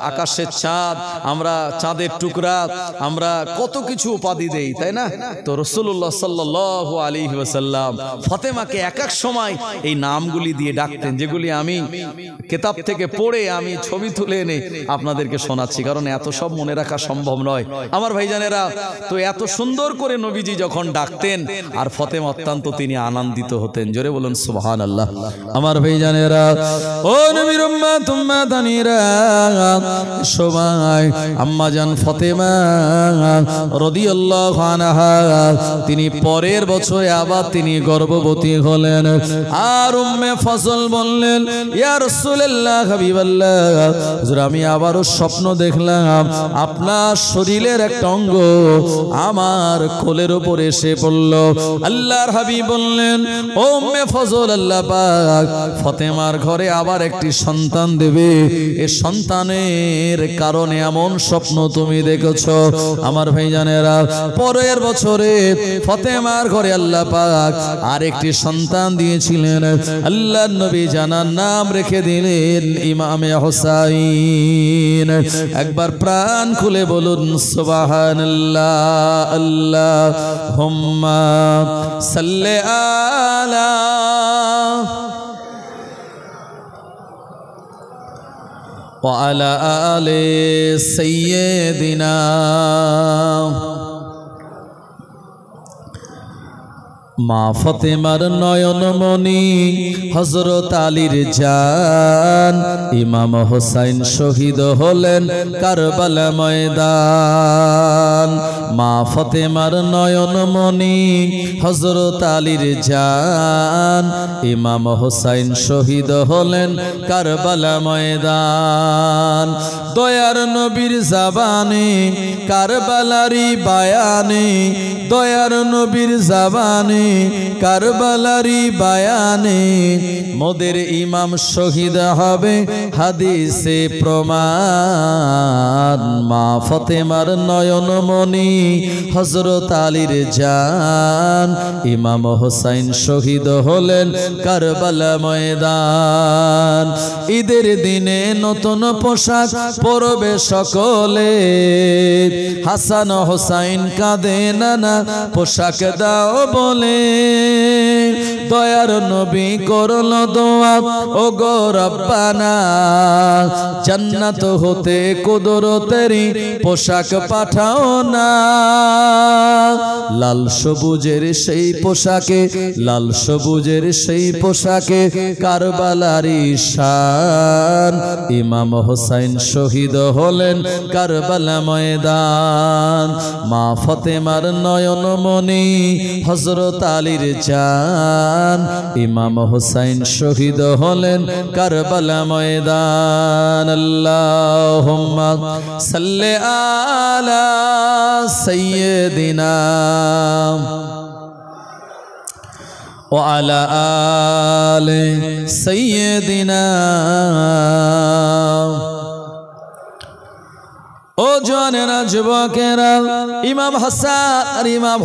আকাশের চাঁদ, আমরা চাঁদের টুকরা, আমরা কত কিছু উপাধি দেই, তাই না? তো রাসূলুল্লাহ সাল্লাল্লাহু আলাইহি ওয়াসাল্লাম ফাতেমাকে এক এক সময় এই নামগুলি দিয়ে ডাকতেন, যেগুলি আমি কিতাব থেকে পড়ে আমি ছবি তুলে এনে আপনাদেরকে শোনাচ্ছি, কারণ এত সব মনে রাখা সম্ভব নয়। আমার ভাইজানেরা, তো এত সুন্দর করে নবীজি যখন ডাকতেন আর ফাতেমা অত্যন্ত তিনি আনন্দিত হতেন। জোরে বলুন সুবহানাল্লাহ। আমার ভাইজানেরা, ও নবীর উম্মত উম্মাতানিরা, সবাই আম্মা জান ফাতেমা রাদিয়াল্লাহু আনহা তিনি পরের বছরে আবার তিনি গর্ভবতী হলেন। আর উম্মে ফজল বললেন ইয়া রাসূলুল্লাহ হাবিবাল্লাহ, হুজুর আমি আবারও স্বপ্ন দেখলাম আপনার শরীরের একটা অঙ্গ আমার কোলের উপর এসে পড়ল। আল্লাহর হাবিব বললেন ও উম্মে ফজল, আল্লাহ পাক ফাতেমার ঘরে আবার একটি সন্তান দেবে, এই সন্তানের কারণে এমন স্বপ্ন তুমি দেখেছো। আমার ভাইজানেরা, পরের বছরে ফাতেমার ঘরে আল্লাহ পাক আরেকটি সন্তান দিয়েছিলেন। আল্লাহর নবী জানার নাম রেখে দিলেন ইমামে হোসাইন। একবার প্রাণ খুলে বলুন সুবহানাল্লাহ। আল্লাহুম্মা সাল্লি আলা ওয়া আলা আলি সাইয়্যিদিনা। মা ফাতেমার নয়নমণি হযরত আলীর জান ইমাম হোসাইন শহীদ হলেন কারবালা ময়দান। মা ফাতেমার নয়নমণি হযরত আলীর জান ইমাম হোসাইন শহীদ হলেন কারবালা ময়দান। দয়ার নবীর জবানে কারবালারি বায়ানে, দয়ার নবীর জবানে কারবালারি বায়ানে মোদের ইমাম শহীদ হবে হাদিসে প্রমাণ। মা ফাতেমার নয়নমণি হযরত আলীর জান ইমাম হোসাইন শহীদ হলেন কারবালা ময়দান। ঈদের দিনে নতুন পোশাক পরবে সকলে, হাসান হোসাইন কাঁদে নানা পোশাক দাও বলে। দয়ার নবী করল দোয়া ও গো রব্বানা, জান্নাত হতে কুদরতেরি পোশাক পাঠাও না। লাল সবুজের সেই পোশাকে, লাল সবুজের সেই পোশাকে কারবালারি শান ইমাম হোসাইন শহীদ হলেন কারবালা ময়দান। মা ফাতেমার নয়নমণি হযরত আলীর জান ইমাম হোসাইন শহীদ হলেন কারবালা ময়দান। আল্লাহুম্মা সাল্লি আলা সাইয়্যিদিনা ওয়া আলা আলি সাইয়্যিদিনা। ও জওয়ানেরা যুবকেরা, ইমাম হাসান আর ইমাম